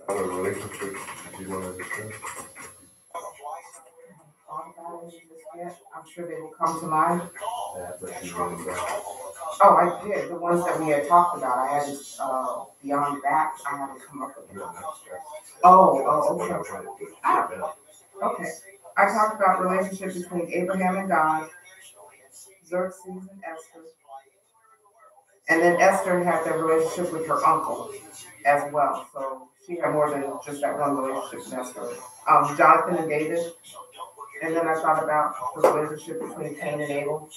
Other relationships you want to discuss? I'm sure they will come to mind. Yeah, but you want to Oh, I did. The ones that we had talked about. I hadn't, beyond that, I haven't come up with. Okay. Okay. I talked about relationship between Abraham and God, Xerxes and Esther. And then Esther had that relationship with her uncle as well. So she had more than just that one relationship with Esther. Jonathan and David. And then I thought about the relationship between Cain and Abel.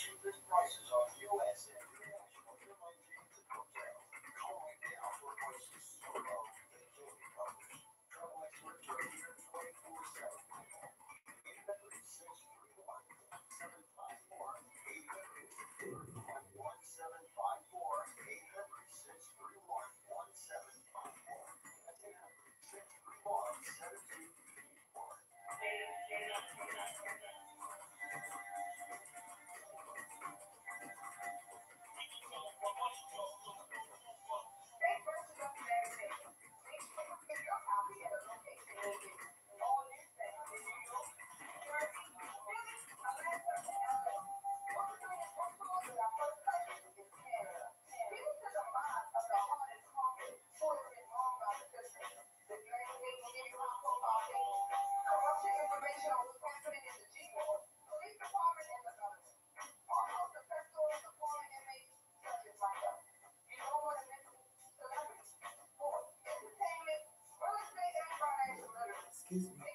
Excuse me.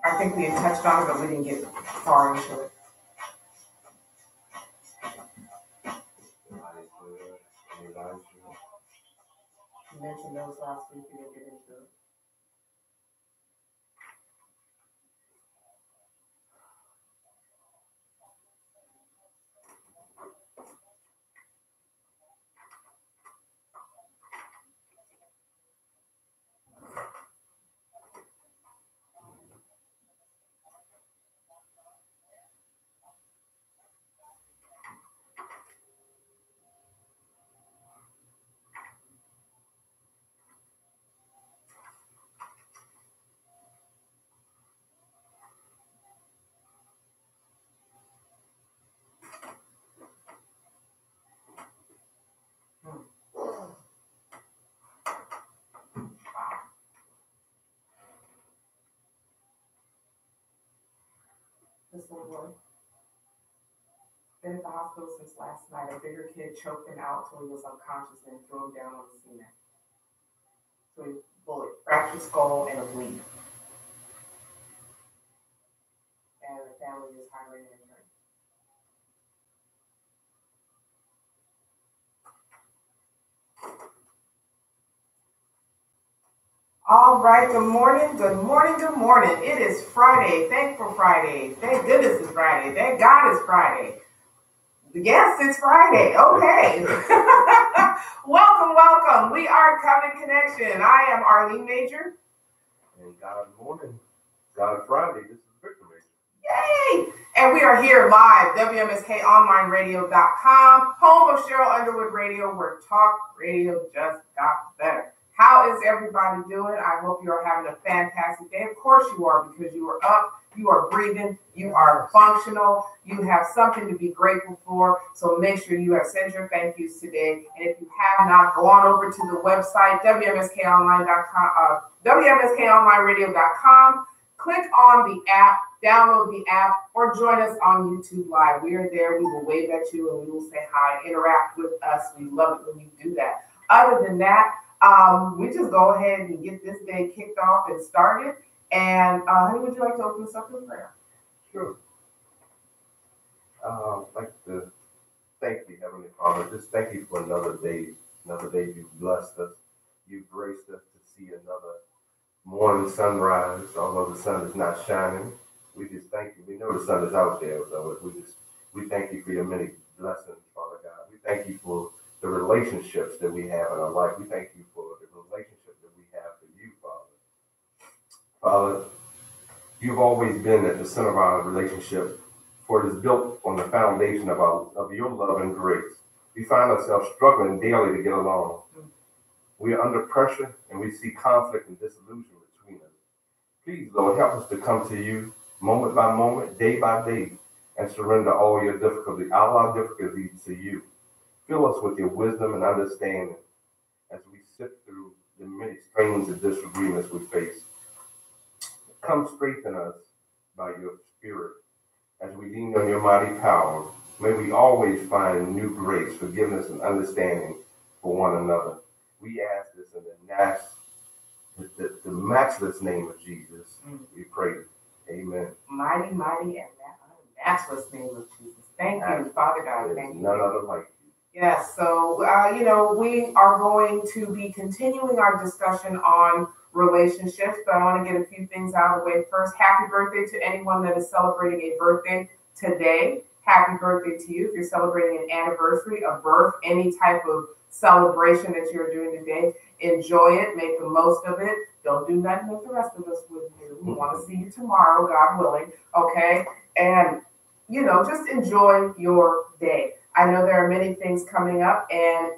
I think we had touched on it, but we didn't get far into it. You mentioned those last week, we didn't get into it. little boy. Been at the hospital since last night. A bigger kid choked him out till he was unconscious and threw him down on the cement. So he bullet, fractured skull and a bleed. And the family is hiring an attorney. All right, good morning, good morning, good morning. It is Friday, Thankful Friday. Thank goodness it's Friday. Thank God it's Friday. Yes, it's Friday. Okay. Welcome, welcome. We are Covenant Connection. I am Arlene Major. And God morning. God Friday. This is Victor Major. Yay! And we are here live, WMSKOnlineradio.com, home of Cheryl Underwood Radio, where talk radio just got better. How is everybody doing? I hope you are having a fantastic day. Of course you are, because you are up, you are breathing, you are functional, you have something to be grateful for. So make sure you have sent your thank yous today. And if you have not, go on over to the website, WMSKOnline.com, WMSKOnlineradio.com. Click on the app, download the app, or join us on YouTube Live. We are there. We will wave at you and we will say hi, interact with us. We love it when you do that. Other than that, we just go ahead and get this day kicked off and started. And honey, would you like to open us up with prayer? Sure. I'd like to thank you, Heavenly Father. Just thank you for another day. Another day you've blessed us. You've graced us to see another morning sunrise, although the sun is not shining. We just thank you. We know the sun is out there, so we thank you for your many blessings, Father God. We thank you for the relationships that we have in our life. We thank you for the relationship that we have for you, Father. Father, you've always been at the center of our relationship, for it is built on the foundation of your love and grace. We find ourselves struggling daily to get along. We are under pressure and we see conflict and disillusion between us. Please, Lord, help us to come to you moment by moment, day by day, and surrender all our difficulties to you. Fill us with your wisdom and understanding as we sift through the many strains and disagreements we face. Come strengthen us by your Spirit as we lean on your mighty power. May we always find new grace, forgiveness, and understanding for one another. We ask this in the matchless name of Jesus. We pray. Amen. Mighty, mighty, and matchless name of Jesus. Thank you, Father God. Thank you. None other like you. Yes, so, we are going to be continuing our discussion on relationships, but I want to get a few things out of the way first. Happy birthday to anyone that is celebrating a birthday today. Happy birthday to you. If you're celebrating an anniversary, a birth, any type of celebration that you're doing today, enjoy it, make the most of it. Don't do nothing that the rest of us would do. We want to see you tomorrow, God willing, okay? And, just enjoy your day. I know there are many things coming up, and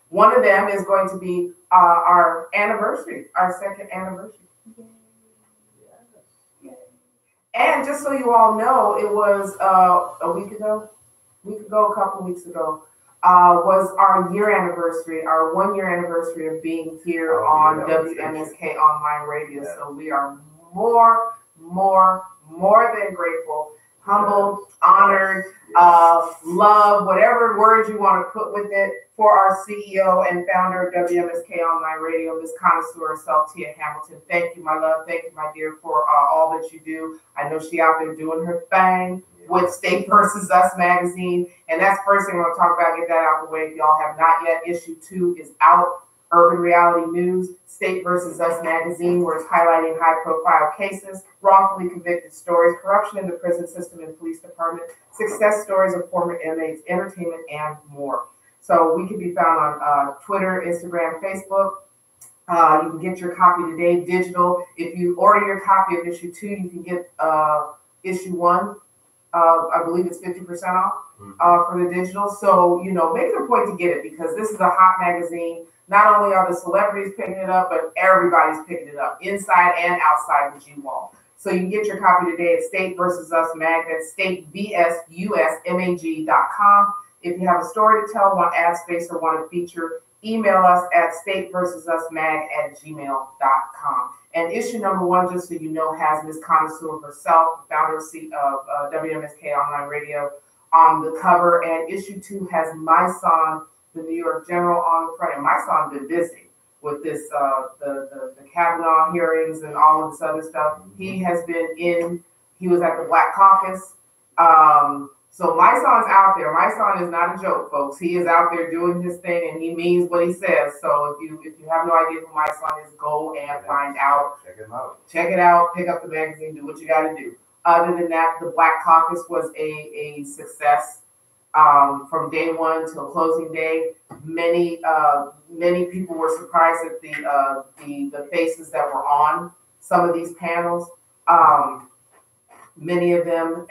one of them is going to be our anniversary, our second anniversary. And just so you all know, it was a couple of weeks ago, was our year anniversary, our 1 year anniversary of being here on WMSK Online Radio. Yeah. So we are more than grateful, humbled, honored, love, whatever words you want to put with it, for our CEO and founder of WMSK Online Radio, Ms. Connoisseur herself, Tia Hamilton. Thank you, my love. Thank you, my dear, for all that you do. I know she out there doing her thing with State versus Us magazine. And that's the first thing I want to talk about. Get that out of the way. If y'all have not yet, issue 2 is out. Urban Reality News, State versus Us magazine, where it's highlighting high-profile cases, wrongfully convicted stories, corruption in the prison system and police department, success stories of former inmates, entertainment, and more. So we can be found on Twitter, Instagram, Facebook. You can get your copy today, digital. If you order your copy of issue 2, you can get issue 1. I believe it's 50% off for the digital. So, make it a point to get it, because this is a hot magazine. Not only are the celebrities picking it up, but everybody's picking it up, inside and outside the G-Wall. So you can get your copy today at State versus Us Mag. That's statevsusmag.com. If you have a story to tell, want ad space, or want to feature, email us at stateversususmag@gmail.com. And issue number one, just so you know, has Ms. Connoisseur herself, founder of WMSK Online Radio, on the cover. And issue two has my son, the New York General, on the front. And my son's been busy with this, the Kavanaugh hearings and all of this other stuff. He was at the Black Caucus. So my son's out there. My son is not a joke, folks. He is out there doing his thing, and he means what he says. So if you have no idea who my son is, go and find out. Check him out. Check it out. Pick up the magazine. Do what you got to do. Other than that, the Black Caucus was a success from day one till closing day. Many people were surprised at the faces that were on some of these panels. Many of them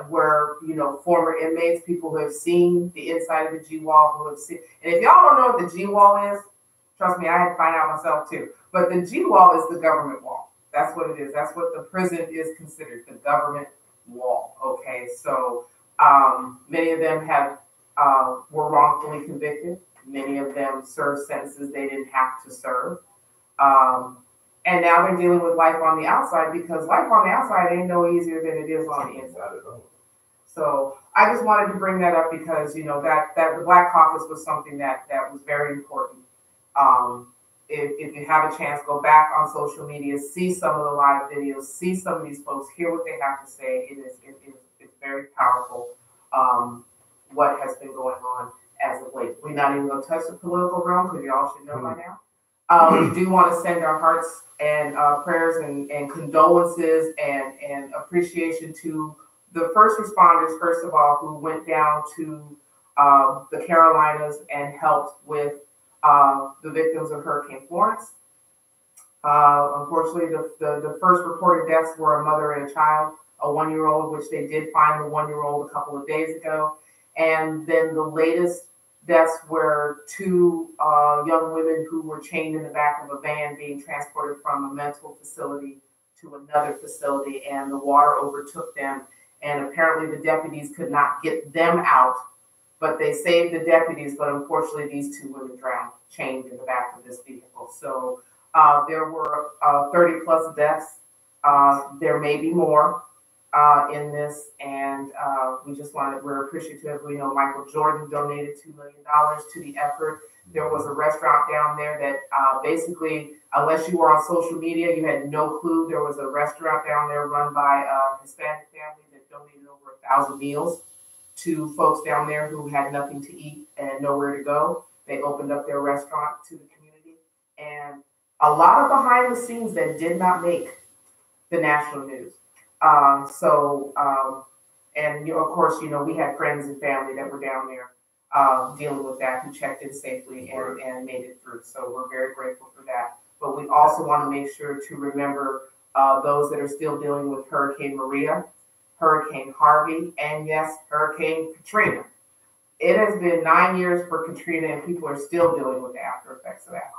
were, former inmates, people who have seen the inside of the G-Wall, who have seen. And if y'all don't know what the G-Wall is, trust me, I had to find out myself too. But the G-Wall is the government wall. That's what it is. That's what the prison is considered, the government wall. Okay, so many of them were wrongfully convicted. Many of them served sentences they didn't have to serve. And now they're dealing with life on the outside, because life on the outside ain't no easier than it is on the inside. So I just wanted to bring that up because, that the Black Caucus was something that was very important. If you have a chance, go back on social media, see some of the live videos, see some of these folks, hear what they have to say. It's very powerful what has been going on as of late. We're not even going to touch the political realm because y'all should know by now. We do want to send our hearts and prayers and condolences and appreciation to the first responders, first of all, who went down to the Carolinas and helped with the victims of Hurricane Florence. Unfortunately, the first reported deaths were a mother and a child, a 1-year-old, which they did find the 1-year-old a couple of days ago. And then the latest deaths were two young women who were chained in the back of a van being transported from a mental facility to another facility, and the water overtook them. And apparently the deputies could not get them out, but they saved the deputies. But unfortunately, these two women drowned, chained in the back of this vehicle. So there were 30 plus deaths. There may be more in this, and we're appreciative. We know Michael Jordan donated $2 million to the effort. There was a restaurant down there that basically, unless you were on social media, you had no clue. There was a restaurant down there run by a Hispanic family that donated over 1,000 meals to folks down there who had nothing to eat and nowhere to go. They opened up their restaurant to the community, and a lot of behind the scenes that did not make the national news. And of course, we had friends and family that were down there dealing with that, who checked in safely and made it through. So we're very grateful for that. But we also want to make sure to remember those that are still dealing with Hurricane Maria, Hurricane Harvey, and yes, Hurricane Katrina. It has been 9 years for Katrina, and people are still dealing with the after effects of that.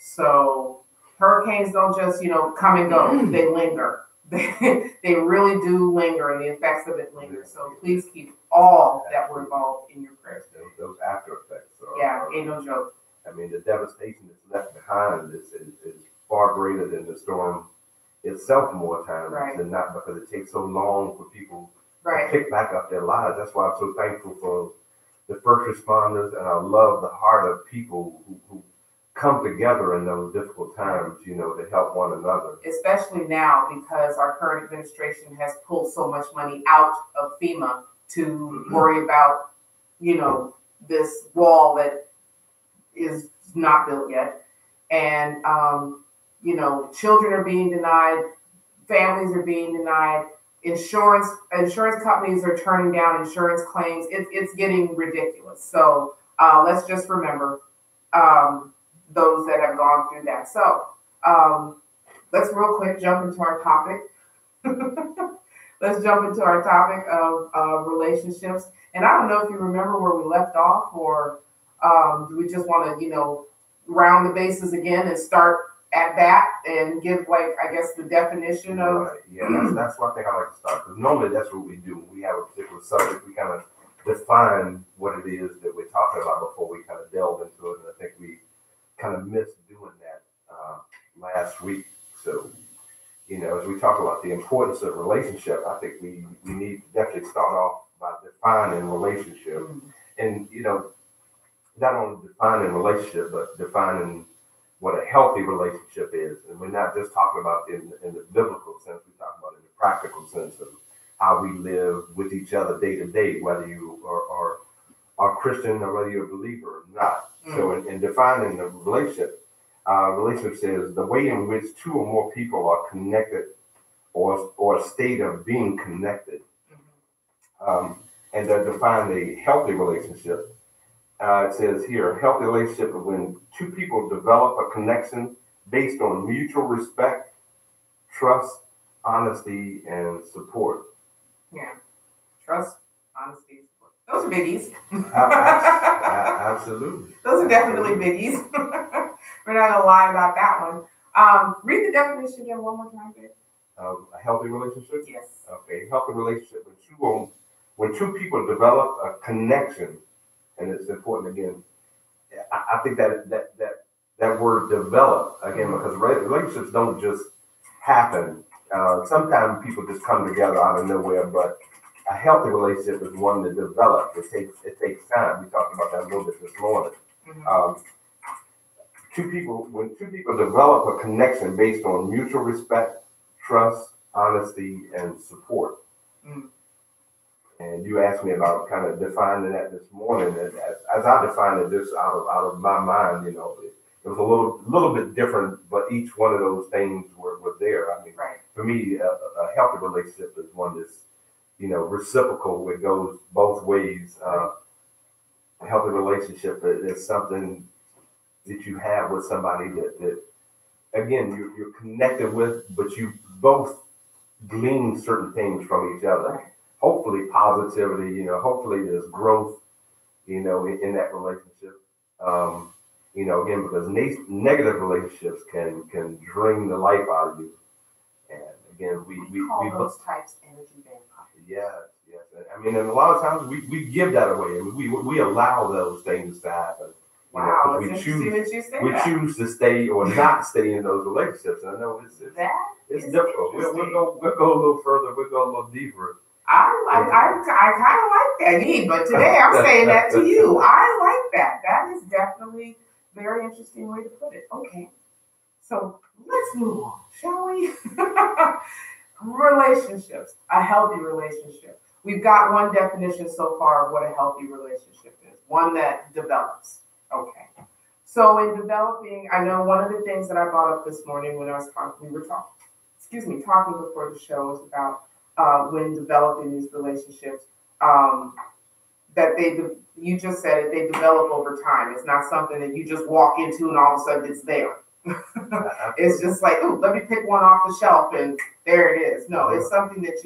So hurricanes don't just, come and go. They linger. They really do linger, and the effects of it linger. So please keep all that were involved in your prayers. Those after effects. Ain't no joke. I mean, the devastation that's left behind is far greater than the storm itself more times than not, because it takes so long for people to pick back up their lives. That's why I'm so thankful for the first responders, and I love the heart of people who come together in those difficult times, to help one another. Especially now, because our current administration has pulled so much money out of FEMA to worry about, this wall that is not built yet. And, children are being denied, families are being denied, insurance companies are turning down insurance claims. It's getting ridiculous. So let's just remember those that have gone through that. So let's real quick jump into our topic. Let's jump into our topic of relationships. And I don't know if you remember where we left off, or do we just want to, round the bases again and start at that and give, the definition of... Right. Yeah, that's one thing I like to start, because normally that's what we do. When we have a particular subject, we kind of define what it is that we're talking about before we kind of delve into it. And I think we kind of missed doing that last week. So as we talk about the importance of relationship, I think we need to definitely start off by defining relationship. And, not only defining relationship, but defining what a healthy relationship is. And we're not just talking about in the biblical sense, we're talking about in the practical sense of how we live with each other day to day, whether you are Christian or whether you're a believer or not. So in defining the relationship says the way in which two or more people are connected or a state of being connected. And to define a healthy relationship, it says here, a healthy relationship is when two people develop a connection based on mutual respect, trust, honesty, and support. Yeah, trust, honesty, support. Those are biggies. Absolutely. Those are definitely biggies. We're not gonna lie about that one. Read the definition again one more time, babe. A healthy relationship? Yes. Okay, healthy relationship when two people develop a connection. And it's important again. I think that word develop again, because relationships don't just happen. Sometimes people just come together out of nowhere, but a healthy relationship is one that develops. It takes time. We talked about that a little bit this morning. When two people develop a connection based on mutual respect, trust, honesty, and support. And you asked me about kind of defining that this morning. And as I defined it just out of my mind, it was a little bit different, but each one of those things were there. I mean, for me, a healthy relationship is one that's, reciprocal. It goes both ways. A healthy relationship is something that you have with somebody that again, you're connected with, but you both glean certain things from each other. Hopefully positivity, hopefully there's growth, in that relationship. Again, because negative relationships can drain the life out of you. And again, we call those types energy vampires. Yes. I mean, and a lot of times we give that away. We allow those things to happen. Wow, we choose to stay or not stay in those relationships. And I know it's difficult. We'll go a little further. We'll go a little deeper. I kind of like that, but today I'm saying that to you. I like that. That is definitely a very interesting way to put it. Okay, so let's move on, shall we? Relationships, a healthy relationship. We've got one definition so far of what a healthy relationship is, one that develops. Okay, so in developing, I know one of the things that I brought up this morning when we were talking before the show was about when developing these relationships, that you just said it, they develop over time. It's not something that you just walk into and all of a sudden it's there. It's just like, oh, let me pick one off the shelf and there it is. No, it's something that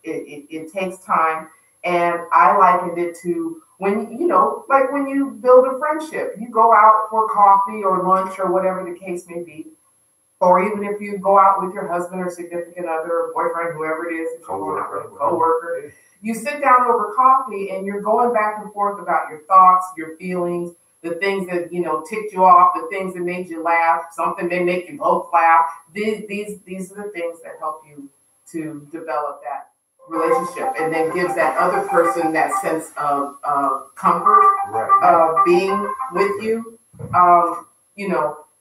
it takes time. And I likened it to when you build a friendship, you go out for coffee or lunch or whatever the case may be. Or even if you go out with your husband or significant other, or boyfriend, whoever it is, co-worker, you sit down over coffee and you're going back and forth about your thoughts, your feelings, the things that, ticked you off, the things that made you laugh, something may make you both laugh. These are the things that help you to develop that relationship and then gives that other person that sense of comfort of being with you,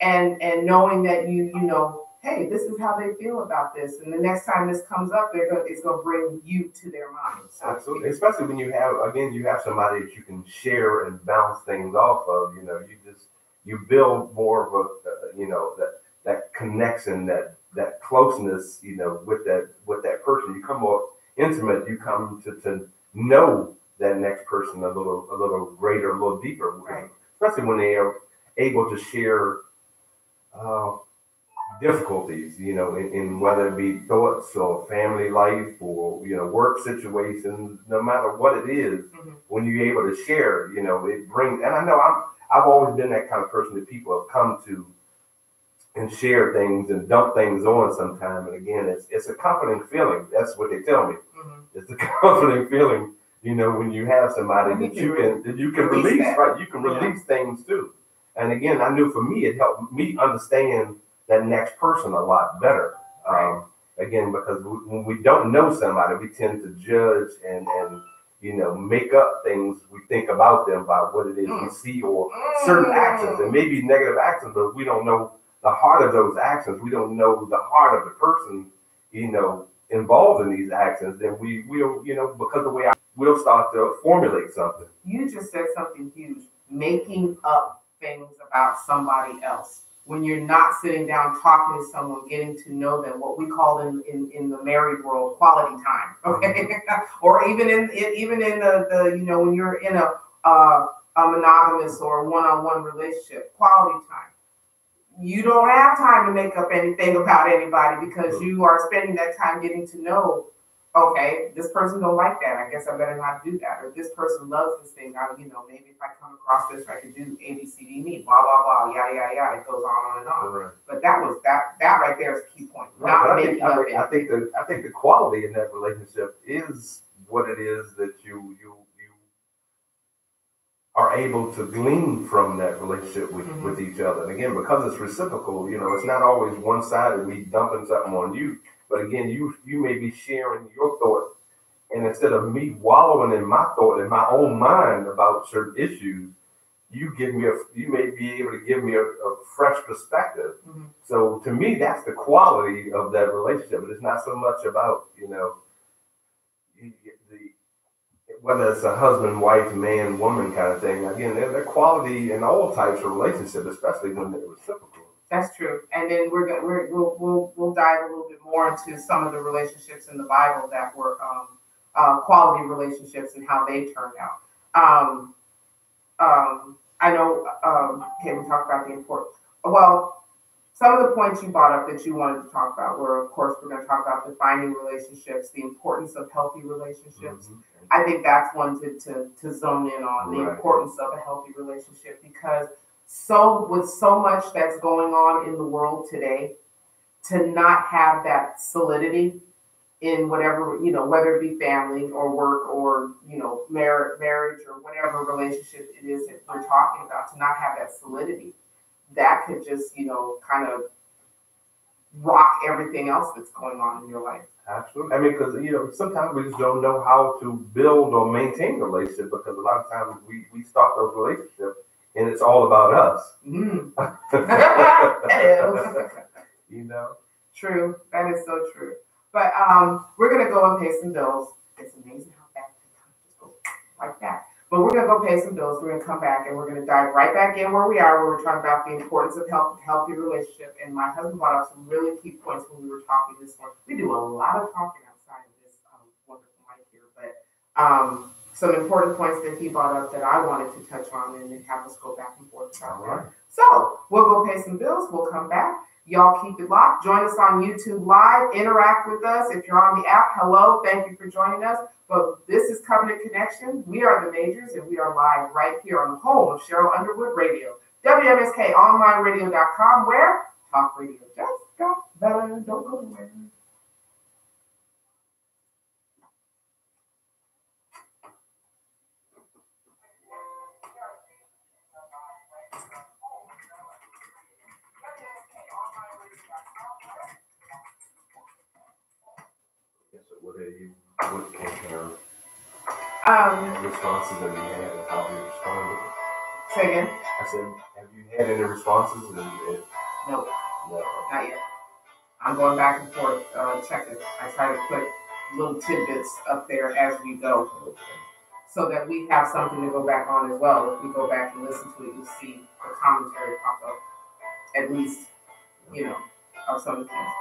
and knowing that hey, this is how they feel about this, and the next time this comes up, it's going to bring you to their minds. Absolutely, especially when you have somebody that you can share and bounce things off of. You build more of a that connection, that closeness, with that person. You come more intimate. You come to know that next person a little greater, a little deeper, right. Especially when they are able to share difficulties, in whether it be thoughts or family life or, work situations, no matter what it is, when you're able to share, it brings, and I know I've always been that kind of person that people have come to and share things and dump things on sometime. And again, it's a comforting feeling. That's what they tell me. It's a comforting feeling, when you have somebody that you can release, right? You can release things too. And again, I knew for me, it helped me understand that next person a lot better. Again, because when we don't know somebody, we tend to judge and make up things we think about them by what it is we see or certain actions. And maybe negative actions, but we don't know the heart of those actions. We don't know the heart of the person, involved in these actions. Then we'll, because the way we'll start to formulate something. You just said something huge. Making up things about somebody else. When you're not sitting down talking to someone, getting to know them, what we call in the married world quality time, okay? Or even in the when you're in a monogamous or one-on-one relationship, quality time. You don't have time to make up anything about anybody because you are spending that time getting to know. Okay, this person don't like that. I guess I better not do that. Or this person loves this thing. Maybe if I come across this, I could do A, B, C, D, E, blah, blah, blah, yada, yada, yada. It goes on and on. Right. But that right there is a key point. Right. I think the quality in that relationship is what it is that you are able to glean from that relationship with each other. And again, because it's reciprocal, it's not always one-sided. We dumping something on you. But again, you may be sharing your thought, and instead of me wallowing in my thought in my own mind about certain issues, you may be able to give me a fresh perspective. Mm-hmm. So to me, that's the quality of that relationship. It's not so much about whether it's a husband, wife, man, woman kind of thing. Again, there's quality in all types of relationships, especially when they're reciprocal. That's true. And then we'll dive a little bit more into some of the relationships in the Bible that were quality relationships and how they turned out. I know. Okay, we talked about the importance. Well, some of the points you brought up that you wanted to talk about were, of course, we're going to talk about defining relationships, the importance of healthy relationships. Mm-hmm. I think that's one to zone in on, the importance of a healthy relationship, because with so much that's going on in the world today, to not have that solidity in whatever, whether it be family or work or, marriage or whatever relationship it is that we're talking about, to not have that solidity, that could just, kind of rock everything else that's going on in your life. Absolutely. I mean, because, sometimes we just don't know how to build or maintain a relationship, because a lot of times we start those relationships and it's all about us. Mm. True. That is so true. But we're going to go and pay some bills. It's amazing how fast time just goes like that. But we're going to go pay some bills. We're going to come back and we're going to dive right back in where we are, where we're talking about the importance of healthy relationship. And my husband brought up some really key points when we were talking this morning. We do a lot of talking outside of this wonderful mic here. But some important points that he brought up that I wanted to touch on and have us go back and forth about. Right. So we'll go pay some bills. We'll come back. Y'all keep it locked. Join us on YouTube Live. Interact with us. If you're on the app, hello. Thank you for joining us. But this is Covenant Connection. We are the Majors, and we are live right here on the home of Cheryl Underwood Radio. WMSKOnlineradio.com, where talk radio just got better. Don't go anywhere. What responses have you had and how have you responded? Say again? I said, have you had any responses? No, not yet. I'm going back and forth checking. I try to put little tidbits up there as we go, so that we have something to go back on as well. If we go back and listen to it, you'll see the commentary pop up, at least, of some things.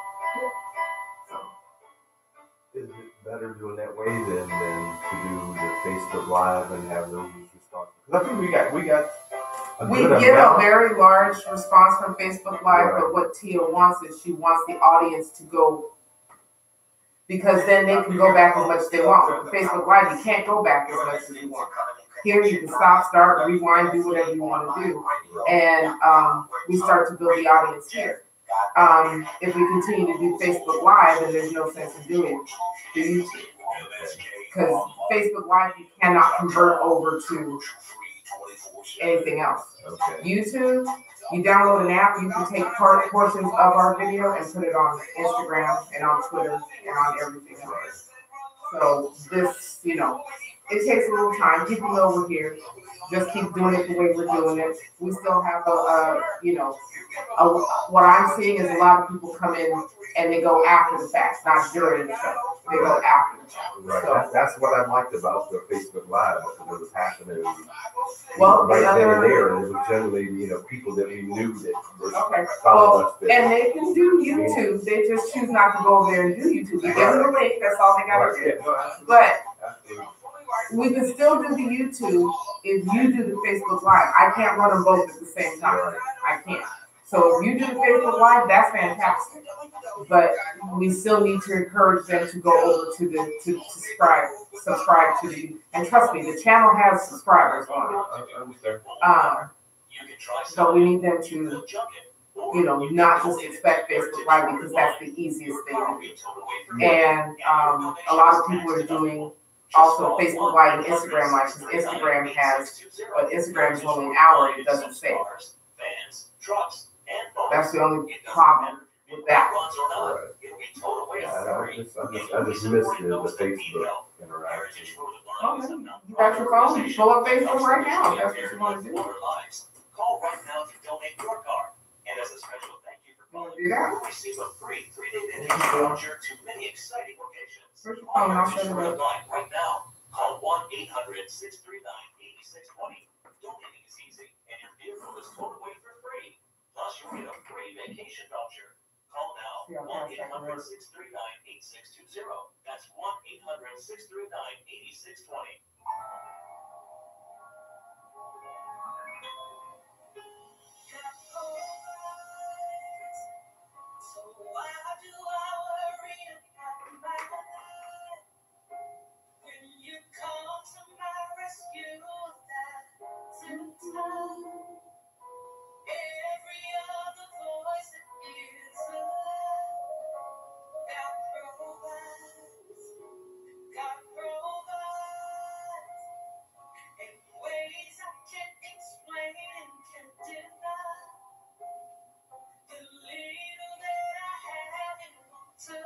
Is it better doing that way than to do the Facebook Live and have those responses? Because I think we get a very large response from Facebook Live, but what Tia wants is she wants the audience to go, because then they can go back as much as they want. With Facebook Live, you can't go back as much as you want. Here you can stop, start, rewind, do whatever you want to do, and we start to build the audience here. If we continue to do Facebook Live, then there's no sense in doing the YouTube. Because Facebook Live, you cannot convert over to anything else. Okay. YouTube, you download an app, you can take portions of our video and put it on Instagram and on Twitter and on everything else. So this, it takes a little time. People know we're here. Just keep doing it the way we're doing it. We still have what I'm seeing is a lot of people come in and they go after the fact, not during the show. They go after the fact. Right. So, That's what I liked about the Facebook Live, because it was happening well, right then and there, and it was generally, people that we knew that were following us. And they can do YouTube. They just choose not to go over there and do YouTube. You give them the link. That's all they got to do. But we can still do the YouTube if you do the Facebook Live. I can't run them both at the same time. I can't. So if you do the Facebook Live, that's fantastic. But we still need to encourage them to go over to subscribe to the, and trust me, the channel has subscribers on it. So we need them to, not just expect Facebook Live because that's the easiest thing to do. And a lot of people are doing also Facebook Live and Instagram Live, because Instagram has, but Instagram is only an hour and it doesn't save. That's the only problem with that. Right. I just missed the Facebook interaction. Okay. You got your phone? You pull up Facebook right now. If that's what you want to do. Call right now to donate your car. And as a special thank you for calling, Do that. receive a free 3-day donation voucher to many exciting locations. Where's your phone? I'll show you that. Right now, call 1-800-639-8620. Donating is easy, and your vehicle is towed away for free. Plus, you'll get a free vacation voucher. Call now, 1-800-639-8620. That's 1-800-639-8620. So why do I worry about my life? When you come to my rescue, that's in time. Every other voice that is alive, God provides in ways I can't explain and can't deny. The little that I have, it won't supply.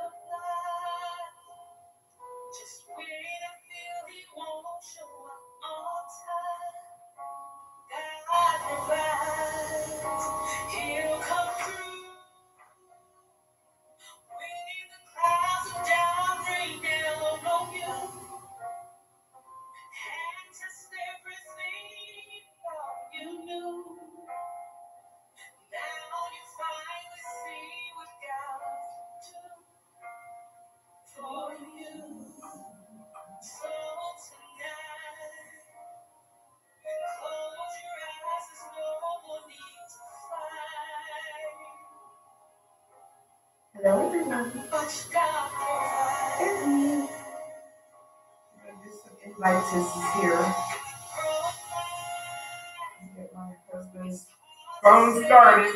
Just when I feel He won't show up on time, God provides. He'll come through. When the clouds of doubt rain down on you and test everything you thought you knew. Now you finally see what God can do for you. So tonight, close your eyes, there's no more need to fight. Hello, everyone. Watch God provide. Invite is here. Get my husband's phone started.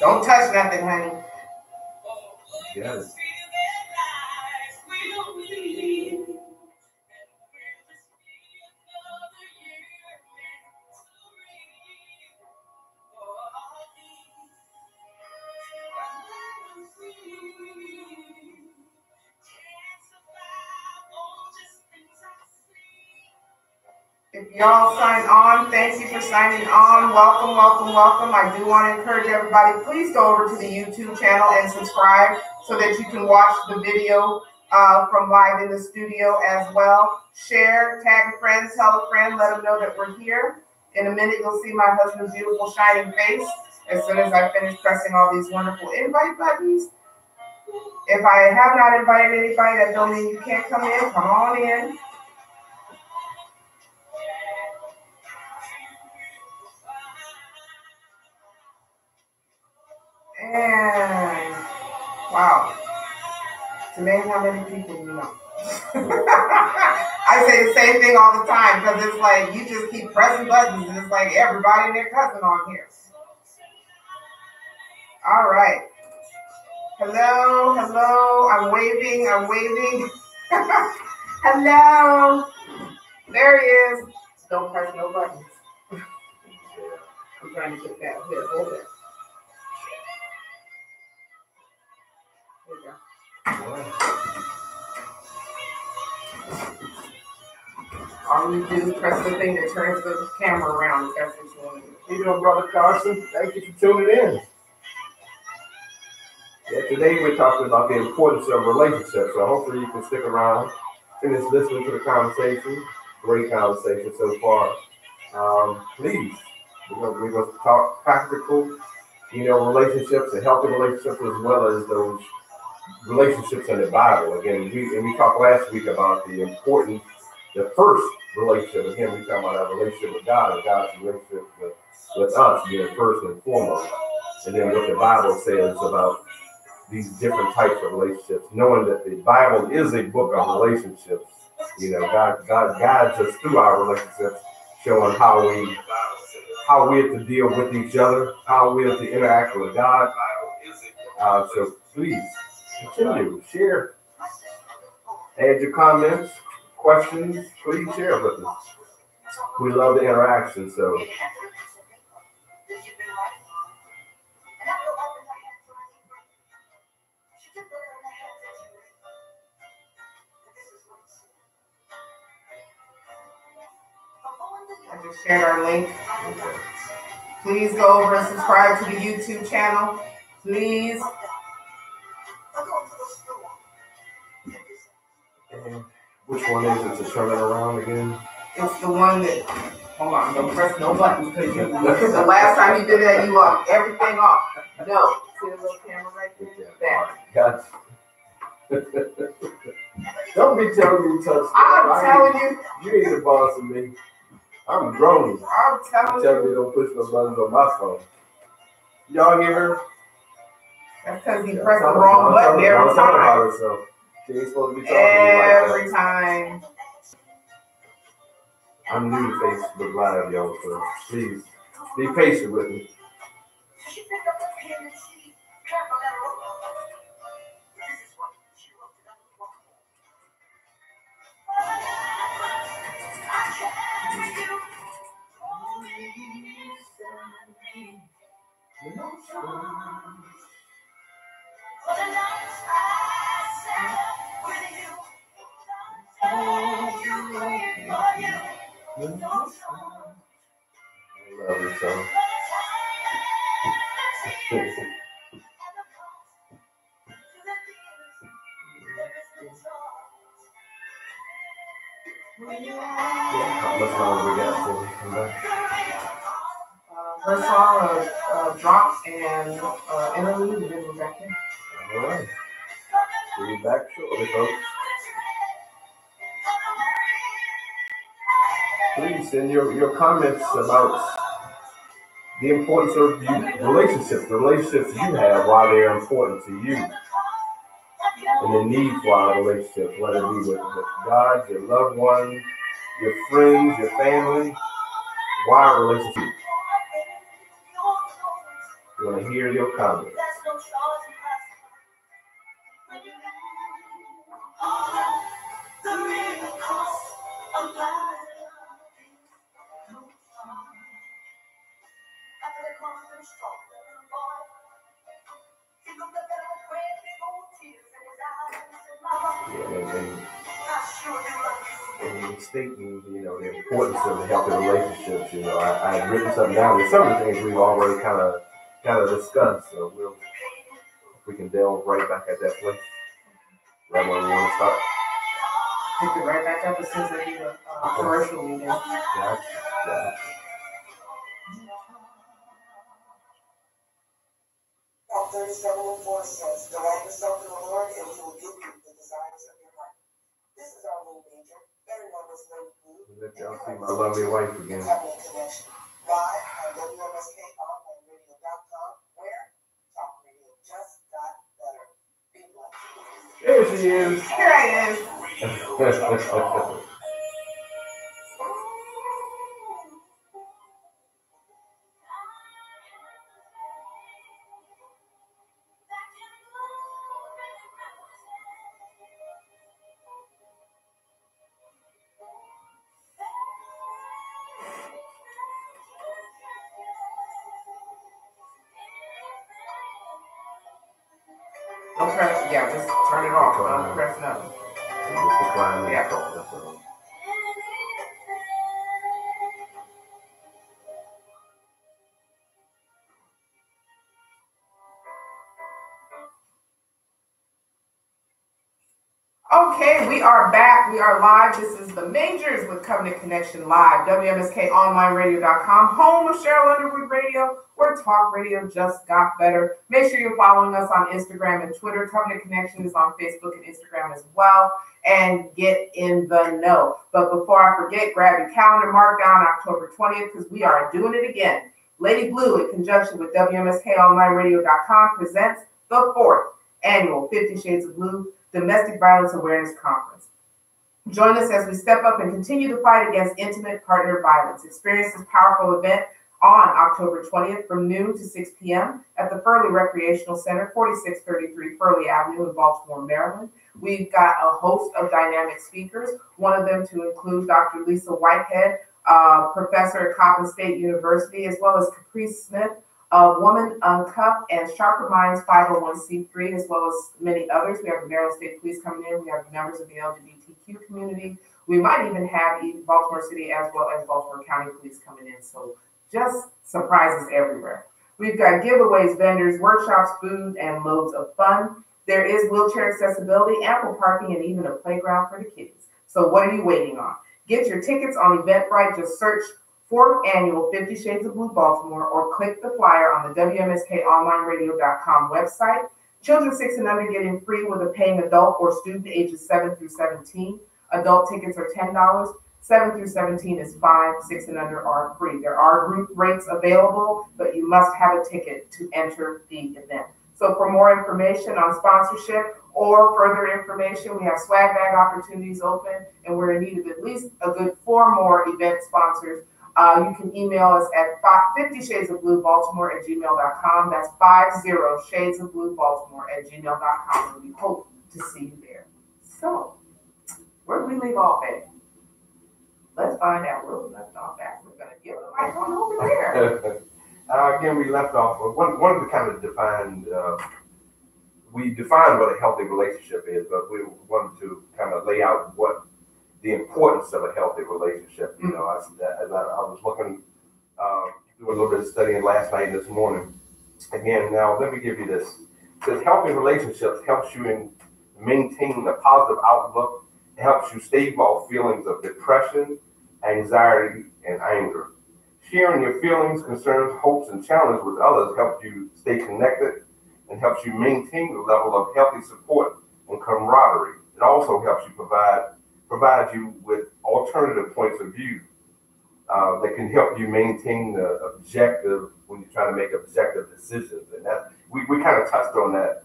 Don't touch nothing, honey. Yes. If y'all sign on, thank you for signing on. Welcome, welcome, welcome. I do want to encourage everybody, please go over to the YouTube channel and subscribe so that you can watch the video from live in the studio as well. Share, tag a friend, tell a friend, let them know that we're here. In a minute, you'll see my husband's beautiful shining face as soon as I finish pressing all these wonderful invite buttons. If I have not invited anybody, that don't mean you can't come in. Come on in. And wow, it's amazing how many people you know. I say the same thing all the time because it's like you just keep pressing buttons and it's like everybody and their cousin on here. All right. Hello, hello. I'm waving. Hello. There he is. Don't press no buttons. Yeah. I'm trying to get that. Here, hold it. There you go. All you do is press the thing that turns the camera around if that's what you want to do. How you doing, Brother Carson? Thank you for tuning in. Yeah, today we're talking about the importance of relationships. So hopefully you can stick around, finish listening to the conversation. Great conversation so far. Please, we're going to talk practical, relationships and healthy relationships as well as those relationships in the Bible. Again, we talked last week about the first relationship. Again, we talk about our relationship with God and God's relationship with us being first and foremost. And then what the Bible says about these different types of relationships, knowing that the Bible is a book of relationships. God guides us through our relationships, showing how we have to deal with each other, how we have to interact with God. So please continue, share, add your comments, questions, please share with us. We love the interaction, so. I just shared our link. Please go over and subscribe to the YouTube channel. Please. And which one is it to turn it around again? It's the one that, hold on, don't press no buttons because the last time you did that, you locked everything off. No, see the little camera right there? That. Gotcha. Don't be telling me to touch stuff. I'm telling you. You ain't the boss of me. I'm grown. I'm telling Tell me you. don't push no buttons on my phone. Y'all hear her? That's because he pressed the wrong button every time. She ain't supposed to be talking to me like that. Every time. I'm new to Facebook Live, y'all, so please be patient with me. I love you so. How much longer we got before we come back? First song, drop and interlude, and then we're back in. All right. See you back shortly, folks. Please send your comments about the importance of relationships, the relationships you have, why they're important to you, and the need for our relationships, whether it be with God, your loved ones, your friends, your family, why our relationships. We want to hear your comments. And stating, the importance of the healthy relationships. I've written something down. There's some of the things we've already kind of discussed. So we can delve right back at that place. Right where we want to start. Pick it right back up as soon as I do a commercial meeting. Yeah. Psalm 37:4 says, "Delight yourself in the Lord, and He will give you the desires of your heart." This is our little major, better known as Lady Blue. Let y'all see my lovely wife again. Covenant Connection. Live on WMSK onlineradio.com, where talk radio just got better. Be blessed. There she is. Here I am. Don't press, yeah, just turn it off. Don't press nothing. And just decline and Yeah. talk, that's all. Okay, we are back. We are live. This is the Majors with Covenant Connection Live. WMSKOnlineRadio.com, home of Cheryl Underwood Radio, where talk radio just got better. Make sure you're following us on Instagram and Twitter. Covenant Connection is on Facebook and Instagram as well. And get in the know. But before I forget, grab your calendar, mark down October 20th, because we are doing it again. Lady Blue, in conjunction with WMSKOnlineRadio.com, presents the 4th annual 50 Shades of Blue Domestic Violence Awareness Conference. Join us as we step up and continue the fight against intimate partner violence. Experience this powerful event on October 20th from noon to 6 p.m. at the Furley Recreational Center, 4633 Furley Avenue in Baltimore, Maryland. We've got a host of dynamic speakers, one of them to include Dr. Lisa Whitehead, professor at Coppin State University, as well as Caprice Smith, Woman Uncuffed, and Sharper Minds 501c3, as well as many others. We have the Maryland State Police coming in. We have members of the LGBTQ community. We might even have Baltimore City as well as Baltimore County Police coming in. So just surprises everywhere. We've got giveaways, vendors, workshops, food, and loads of fun. There is wheelchair accessibility, ample parking, and even a playground for the kids. So what are you waiting on? Get your tickets on Eventbrite. Just search 4th Annual 50 Shades of Blue Baltimore or click the flyer on the WMSKOnlineRadio.com website. Children 6 and under get in free with a paying adult or student ages 7 through 17. Adult tickets are $10. 7 through 17 is $5. 6 and under are free. There are group rates available, but you must have a ticket to enter the event. So for more information on sponsorship or further information, we have swag bag opportunities open, and we're in need of at least a good 4 more event sponsors. You can email us at 50shadesofbluebaltimore@gmail.com. That's 50shadesofbluebaltimore@gmail.com, and we hope to see you there. So, where did we leave off at? Let's find out where we left off at. We're going to give the microphone over there. Again, we left off, one of the kind of defined, we defined what a healthy relationship is, but we wanted to kind of lay out what the importance of a healthy relationship. You know, as I was looking, doing a little bit of studying last night and this morning. Again, now let me give you this. It says healthy relationships helps you in maintaining a positive outlook. It helps you stave off feelings of depression, anxiety, and anger. Sharing your feelings, concerns, hopes, and challenges with others helps you stay connected and helps you maintain the level of healthy support and camaraderie. It also helps you provide you with alternative points of view that can help you maintain the objective when you're trying to make objective decisions. And that we kind of touched on that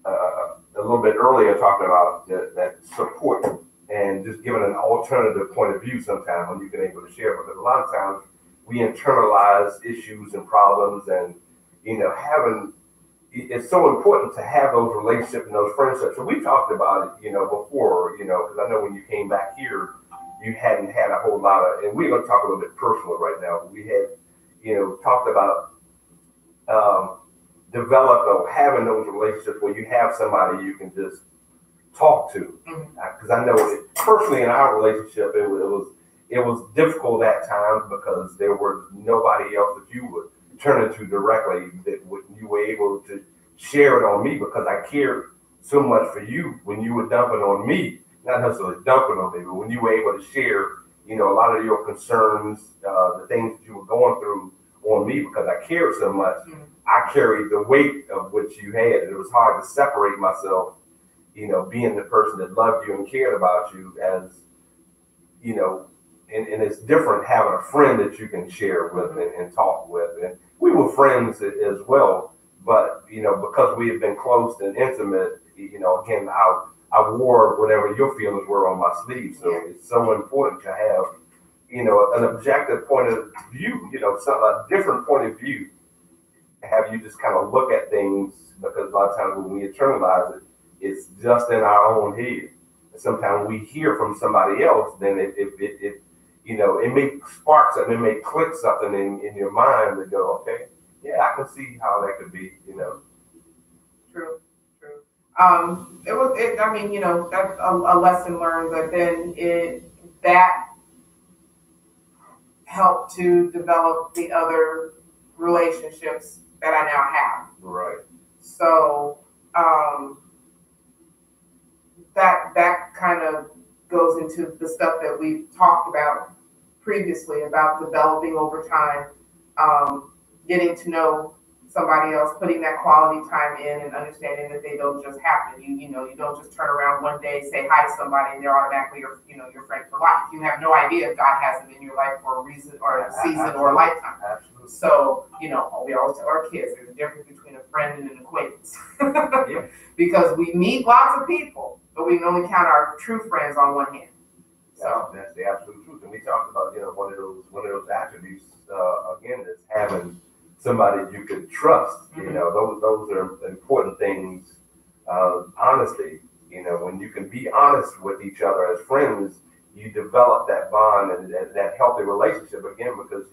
a little bit earlier, talking about that support and just giving an alternative point of view sometimes when you've been able to share. Because a lot of times we internalize issues and problems, and it's so important to have those relationships and those friendships. So we talked about it, before, because I know when you came back here, you hadn't had a whole lot of, and we're going to talk a little bit personal right now. We had, talked about develop or having those relationships where you have somebody you can just talk to. Because I know personally in our relationship, it was difficult at times because there was nobody else that you would turn it to directly that you were able to share it on me, because I cared so much for you when you were dumping on me, not necessarily dumping on me, but when you were able to share, a lot of your concerns, the things that you were going through on me, because I cared so much. I carried the weight of what you had. And it was hard to separate myself, being the person that loved you and cared about you as, and it's different having a friend that you can share with and talk with. And we were friends as well, but, because we had been close and intimate, again, I wore whatever your feelings were on my sleeve. So it's so important to have, an objective point of view, a different point of view, have you just kind of look at things, because a lot of times when we internalize it, it's just in our own head. And sometimes we hear from somebody else, then it may spark something, it may click something in your mind to go, okay, yeah, I can see how that could be, True. I mean, you know, that's a lesson learned, but then that helped to develop the other relationships that I now have. Right. So, that kind of goes into the stuff that we've talked about previously about developing over time, getting to know somebody else, putting that quality time in, and understanding that they don't just happen. You know, you don't just turn around one day, say hi to somebody, and they're automatically your friend for life. You have no idea if God has them in your life for a reason or a season or a lifetime. Absolutely. So, you know, we always tell our kids there's a difference between a friend and an acquaintance. Yeah. Because we meet lots of people, but we can only count our true friends on one hand. So that's the absolute truth. And we talked about, you know, one of those attributes again is having somebody you could trust. You know, those are important things. Honesty. You know, when you can be honest with each other as friends, you develop that bond and that healthy relationship again because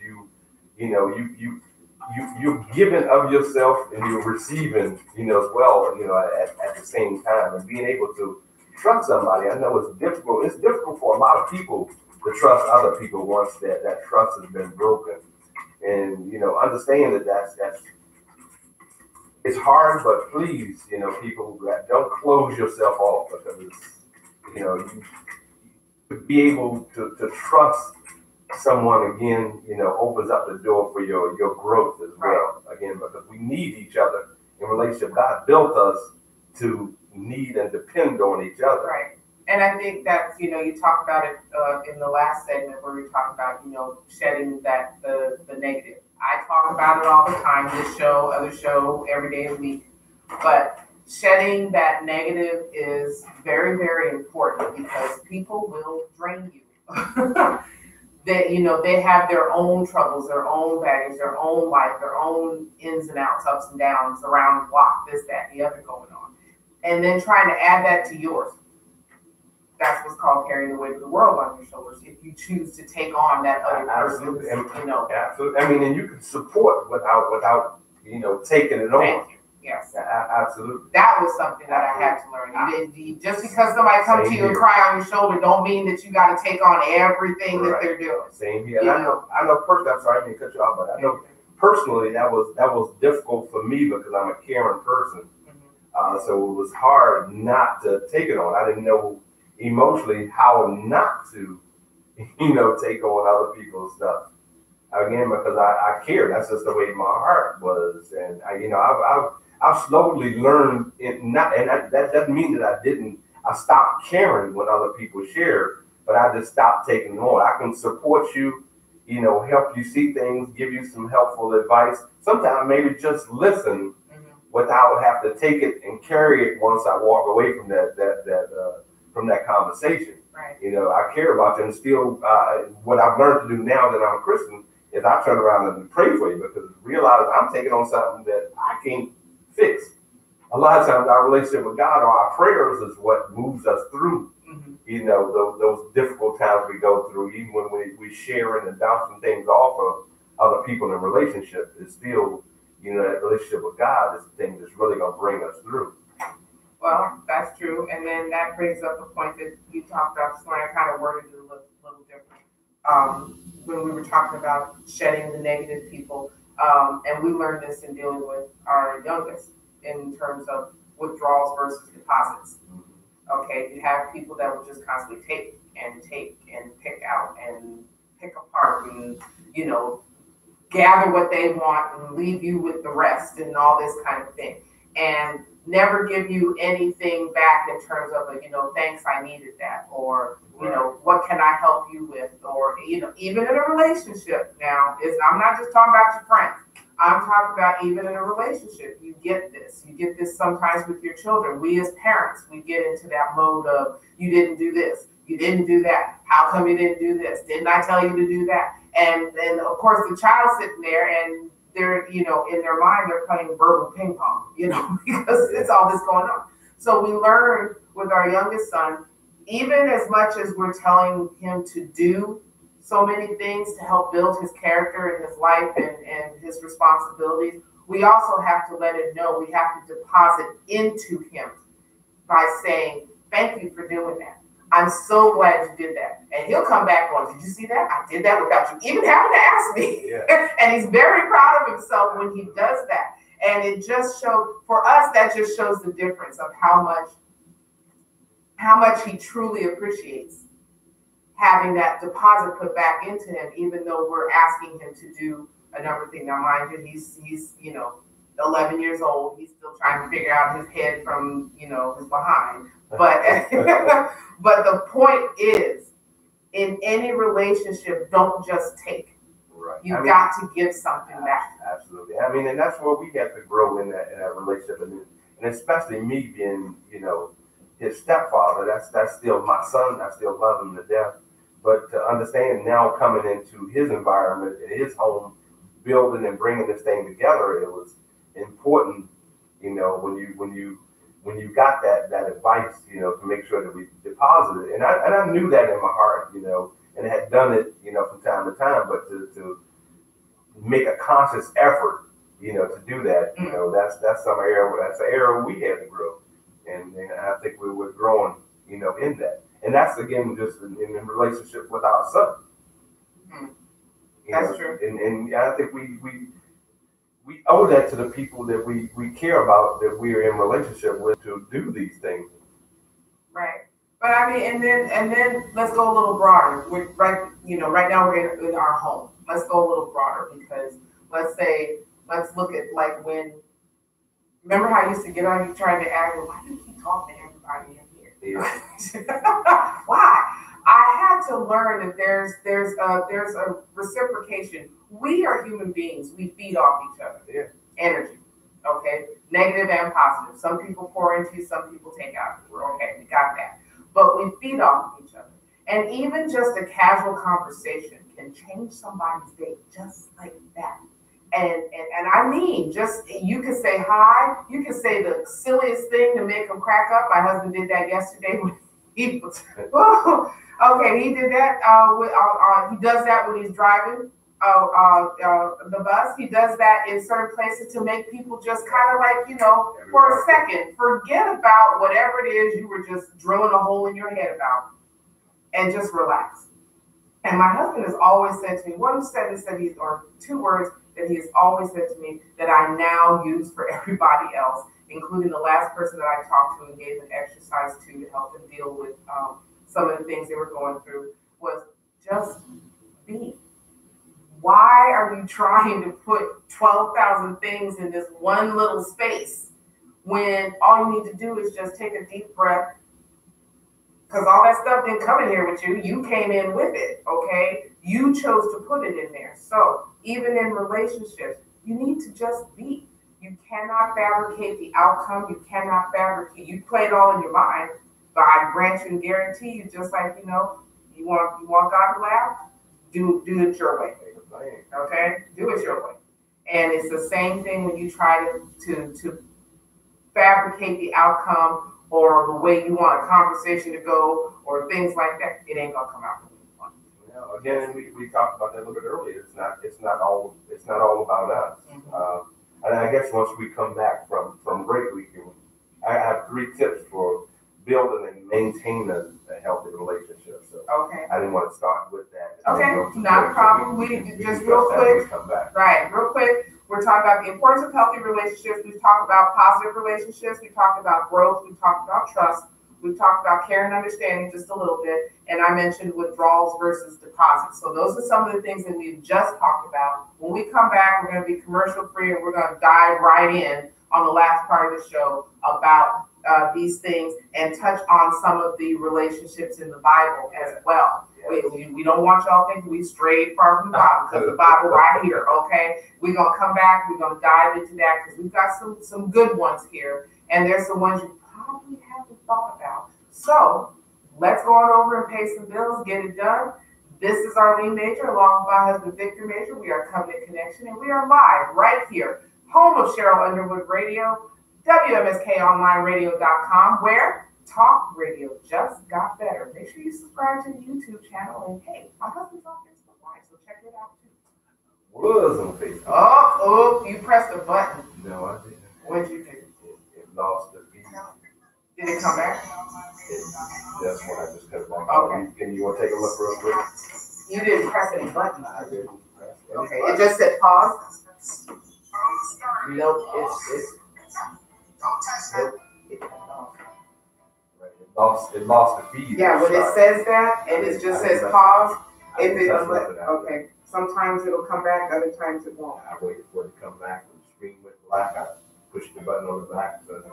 you're giving of yourself and you're receiving, you know, as well, you know, at the same time, and being able to trust somebody. I know it's difficult. It's difficult for a lot of people to trust other people once that trust has been broken. And, you know, understand that's it's hard, but please, you know, people, don't close yourself off because it's, you know, you to be able to trust someone again, you know, opens up the door for your growth as well. Again, because we need each other in relationship. God built us to need and depend on each other. Right. And I think that, you know, you talked about it in the last segment where we talked about, you know, shedding the negative. I talk about it all the time, this show, other show, every day of the week. But shedding that negative is very, very important because people will drain you. They, you know, they have their own troubles, their own baggage, their own life, their own ins and outs, ups and downs, around the block, this, that, and the other going on. And then trying to add that to yours. That's what's called carrying the weight of the world on your shoulders. If you choose to take on that other person's, you know. Absolutely. I mean, and you can support without you know, taking it on. Thank you. Yes. Absolutely. That was something that I had to learn. Just because somebody comes to you and cry on your shoulder, don't mean that you got to take on everything that they're doing. Same here. And I know personally. I'm sorry I didn't cut you off, but I know personally that was difficult for me because I'm a caring person. So it was hard not to take it on. I didn't know emotionally how not to, you know, take on other people's stuff. Again, because I care. That's just the way my heart was, and I've slowly learned it not, and that doesn't mean that I stopped caring when other people share, but I just stopped taking it on. I can support you, you know, help you see things, give you some helpful advice. Sometimes maybe just listen without have to take it and carry it once I walk away from that conversation. Right. You know, I care about you, and still, what I've learned to do now that I'm a Christian is I turn around and pray for you because realize I'm taking on something that I can't fix. A lot of times our relationship with God or our prayers is what moves us through, you know, those difficult times we go through, even when we sharing and bouncing things off of other people in a relationship. It's still, you know, that relationship with God is the thing that's really going to bring us through. Well, that's true. And then that brings up a point that you talked about this morning. I kind of worded it a little different. When we were talking about shedding the negative people, and we learned this in dealing with our youngest in terms of withdrawals versus deposits. Okay, you have people that will just constantly take and pick out and pick apart and, you know, gather what they want and leave you with the rest and all this kind of thing. And never give you anything back in terms of, you know, thanks, I needed that, or, you know, what can I help you with, or, you know, even in a relationship now, I'm not just talking about your friends. I'm talking about even in a relationship, you get this sometimes with your children. We as parents, we get into that mode of, you didn't do this, you didn't do that. How come you didn't do this? Didn't I tell you to do that? And then of course the child's sitting there and they're, you know, in their mind, they're playing verbal ping pong, you know, because it's all this going on. So we learned with our youngest son, even as much as we're telling him to do so many things to help build his character and his life and his responsibilities, we also have to let him know we have to deposit into him by saying, thank you for doing that. I'm so glad you did that. And he'll come back on, did you see that? I did that without you even having to ask me. Yeah. And he's very proud of himself when he does that. And it just shows, for us, that just shows the difference of how much he truly appreciates having that deposit put back into him, even though we're asking him to do a number of things. Now, mind you, he's 11 years old. He's still trying to figure out his head from, his behind. But but the point is, in any relationship, don't just take. Right. You've got to give something back. Absolutely. I mean, and that's where we have to grow in that relationship, and especially me being, his stepfather. That's still my son. I still love him to death. But to understand now, coming into his environment, his home, building and bringing this thing together, it was important, when you got that advice, to make sure that we deposited, and I knew that in my heart, and had done it, from time to time, but to make a conscious effort, to do that, that's an area we had to grow, and I think we were growing, in that, and that's again just in relationship with our son. That's true. And I think we owe that to the people that we care about, that we're in relationship with, to do these things. Right. But I mean, and then let's go a little broader. Right now we're in our home. Let's go a little broader, because let's look at like remember how I used to get on you trying to act, well, why do you keep talking to everybody in here? Yeah. Why? I had to learn that there's a reciprocation. We are human beings. We feed off each other. Yeah. Energy. Okay? Negative and positive. Some people pour into you, some people take out of you. Okay, we got that. But we feed off each other. And even just a casual conversation can change somebody's day just like that. And I mean, just, you can say hi, you can say the silliest thing to make them crack up. My husband did that yesterday when he was, okay, he did that. He does that when he's driving the bus. He does that in certain places to make people just kind of like, for a second, forget about whatever it is you were just drilling a hole in your head about, and just relax. And my husband has always said to me, or two words that he has always said to me that I now use for everybody else, including the last person that I talked to and gave an exercise to help them deal with some of the things they were going through, was just be. Why are you trying to put 12,000 things in this one little space when all you need to do is just take a deep breath? Because all that stuff didn't come in here with you. You came in with it, okay? You chose to put it in there. So even in relationships, you need to just be. You cannot fabricate the outcome. You cannot fabricate. You play it all in your mind, but I grant you and guarantee you, just like, you want God to laugh, do it your way. Okay? Do it your way. And it's the same thing when you try to fabricate the outcome or the way you want a conversation to go or things like that. It ain't gonna come out really fun. Again, we talked about that a little bit earlier. It's not all about us. Mm-hmm. And I guess once we come back from break, I have 3 tips for building and maintaining a healthy relationship. So okay. I didn't want to start with that. Okay, not a problem. We just real quick. Right, real quick. We're talking about the importance of healthy relationships. We've talked about positive relationships. We've talked about growth. We've talked about trust. We've talked about care and understanding just a little bit. And I mentioned withdrawals versus deposits. So those are some of the things that we've just talked about. When we come back, we're going to be commercial free and we're going to dive right in on the last part of the show about these things and touch on some of the relationships in the Bible as well. We don't want y'all thinking we strayed far from the Bible, because the Bible right here, okay? We're going to come back. We're going to dive into that because we've got some good ones here. And there's some ones you probably haven't thought about. So let's go on over and pay some bills, get it done. This is Arlene Major, along with my husband, Victor Major. We are Covenant Connection, and we are live right here, home of Cheryl Underwood Radio, WMSKOnlineRadio.com, where talk radio just got better. Make sure you subscribe to the YouTube channel. And hey, my husband's on Facebook Live, so check it out too. Was on Facebook. Oh, you pressed a button. No, I didn't. What'd you do? It lost the feed. Did it come back? That's when I just cut it back. Okay. Can you want to take a look real quick? You didn't press any button. I didn't press any Okay, button. it just said pause. Nope, it's it lost the feed. Yeah, when it says that and it just says pause, if it, okay, sometimes it'll come back, other times it won't. I waited for it to come back when the screen went black. I pushed the button on the back to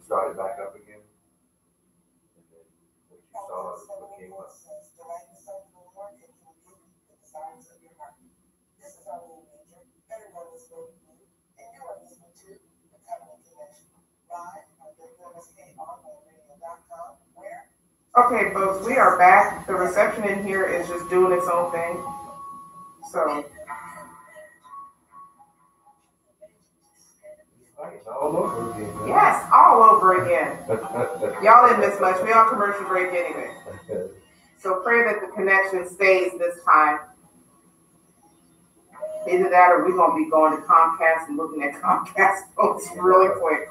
start it back up again. And then what you saw is what came up. Delight yourself in the Lord, and He will give you the desires of your heart. This is our little major, better known as Lady Blue, and you are listening to The Covenant Connection, live on WMSKOnlineradio.com, where Okay, folks, we are back. The reception in here is just doing its own thing. So, All over again. yes, all over again. Y'all didn't miss much. We on commercial break anyway. So pray that the connection stays this time. Either that or we're going to be going to Comcast and looking at Comcast folks really quick.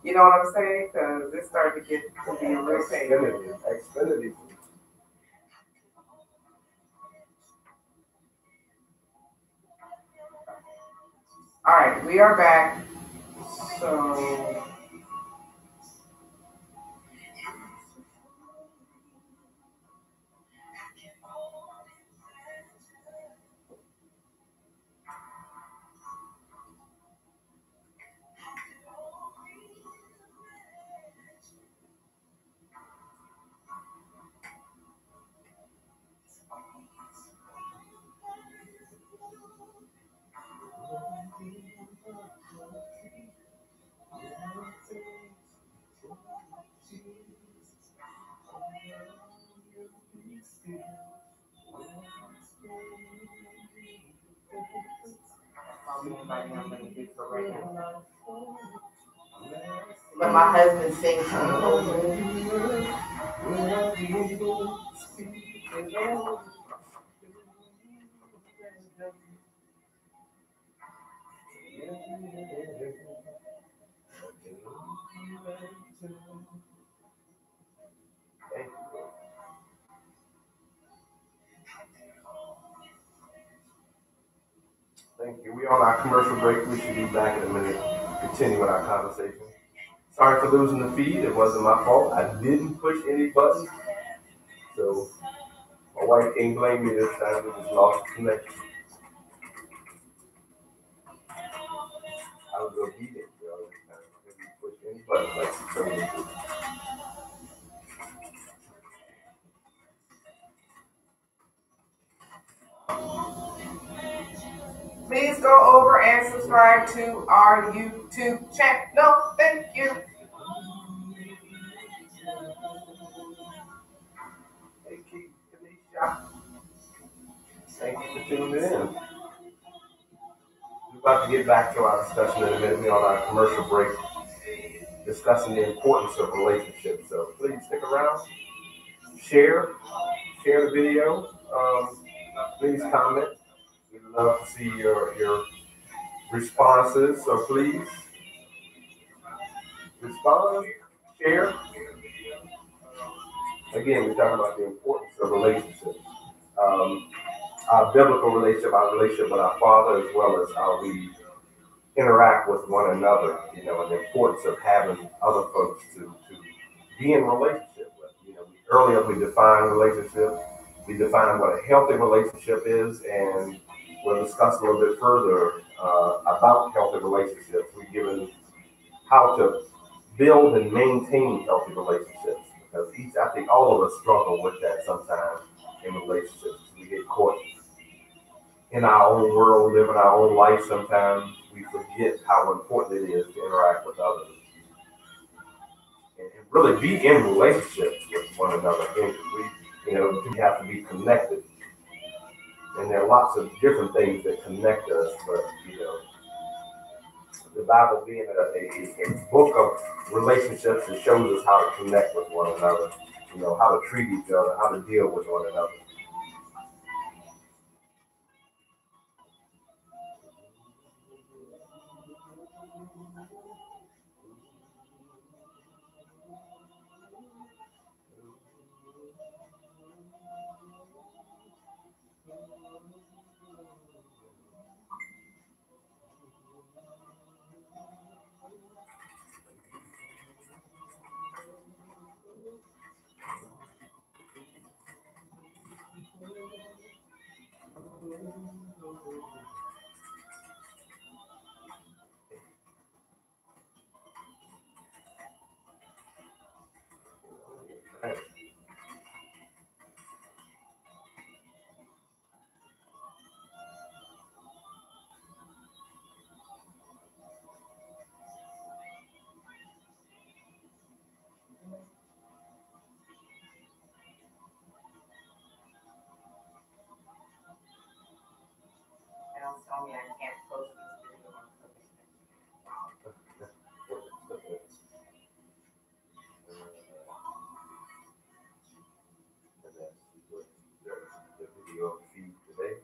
You know what I'm saying? Because it's starting to get to be a real pain. Xfinity. All right, we are back. So, let my husband sing to Thank you. We on our commercial break. We should be back in a minute, continuing our conversation. Sorry for losing the feed. It wasn't my fault. I didn't push any buttons. So my wife can't blame me this time. We just lost the connection. I was obedient, y'all, this time. I didn't push any buttons like she told me to. Please go over and subscribe to our YouTube channel. Thank you. Hey, Keith, Kanisha. Thank you for tuning in. We're about to get back to our discussion in a minute. We're on our commercial break, discussing the importance of relationships. So please stick around, share the video. Please comment. We'd love to see your responses. So please respond, share. Again, we're talking about the importance of relationships. Our biblical relationship, our relationship with our Father, as well as how we interact with one another, and the importance of having other folks to be in relationship with. Earlier we defined relationship, we defined what a healthy relationship is, and we'll discuss a little bit further about healthy relationships. We've given how to build and maintain healthy relationships, because I think all of us struggle with that sometimes in relationships. We get caught in our own world, living our own life sometimes. We forget how important it is to interact with others and really be in relationships with one another. We have to be connected, and there are lots of different things that connect us. But the Bible being a book of relationships, it shows us how to connect with one another. How to treat each other, how to deal with one another. Now tell me I can't post this video on The video feed today.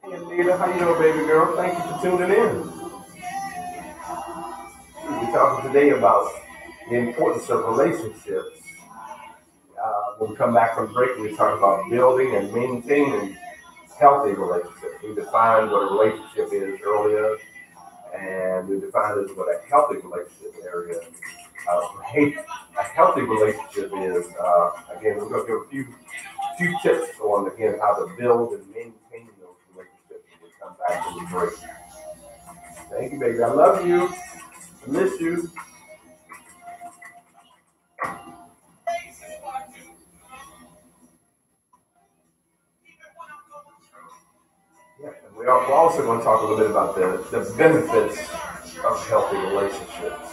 Hey, Anita, how you doing, baby girl? Thank you for tuning in. We're talking today about the importance of relationships. When we come back from break, we talk about building and maintaining healthy relationships. We defined what a relationship is earlier, and we defined it as what a healthy relationship area. A healthy relationship is, again, we're going to give a few tips on, again, how to build and maintain those relationships when we come back from the break. Thank you, baby. I love you. I miss you. Yeah, and we're also going to talk a little bit about the benefits of healthy relationships.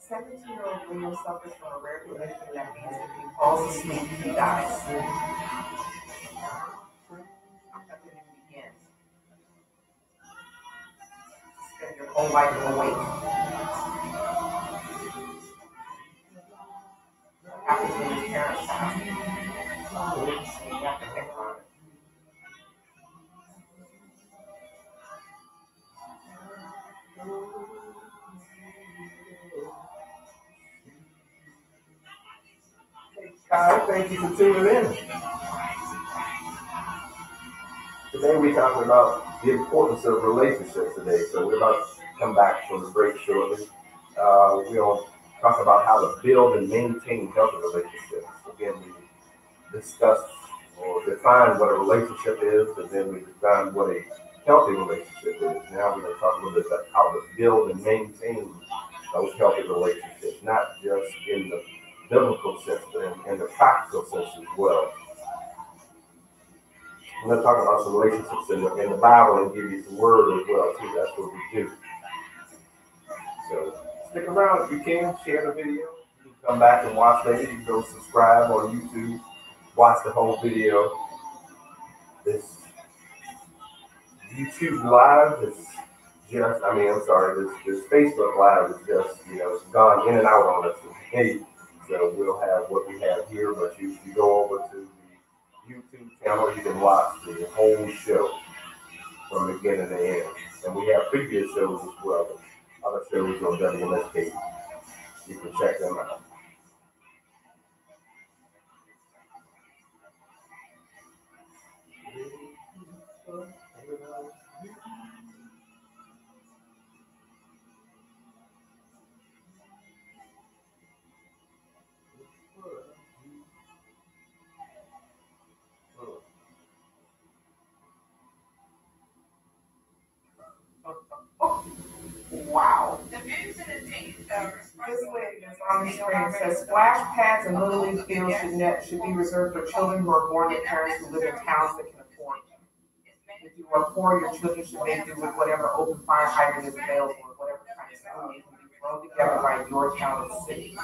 Seventeen-year-old Leo suffers from a rare condition that means if he falls asleep, he dies. Nothing begins. Spend your whole life awake. What happens when your parents die? You have to think about it. Guys, thank you for tuning in. Today we're talking about the importance of relationships today. So we're about to come back from the break shortly. We're going to talk about how to build and maintain healthy relationships. Again, we discussed or defined what a relationship is, and then we defined what a healthy relationship is. Now we're going to talk a little bit about how to build and maintain those healthy relationships, not just in the biblical sense, but in the practical sense as well. I'm going to talk about some relationships in the Bible and give you some word as well, too. That's what we do. So stick around if you can. Share the video. You can come back and watch later. You can go subscribe on YouTube. watch the whole video. This YouTube Live is just, I'm sorry, this Facebook Live is just, it's gone in and out on us. Hey, so we'll have what we have here, but if you go over to the YouTube channel, you can watch the whole show from beginning to end. And we have previous shows as well, other shows on WMSK. You can check them out. Wow. The views and indeed, This lady that's on the screen says splash pads and little league fields should be reserved for children who are born to parents who live in towns that can afford them. If you are poor, your children should make do with whatever open fire hydrant is available or whatever kind of school can be thrown together by your town or city.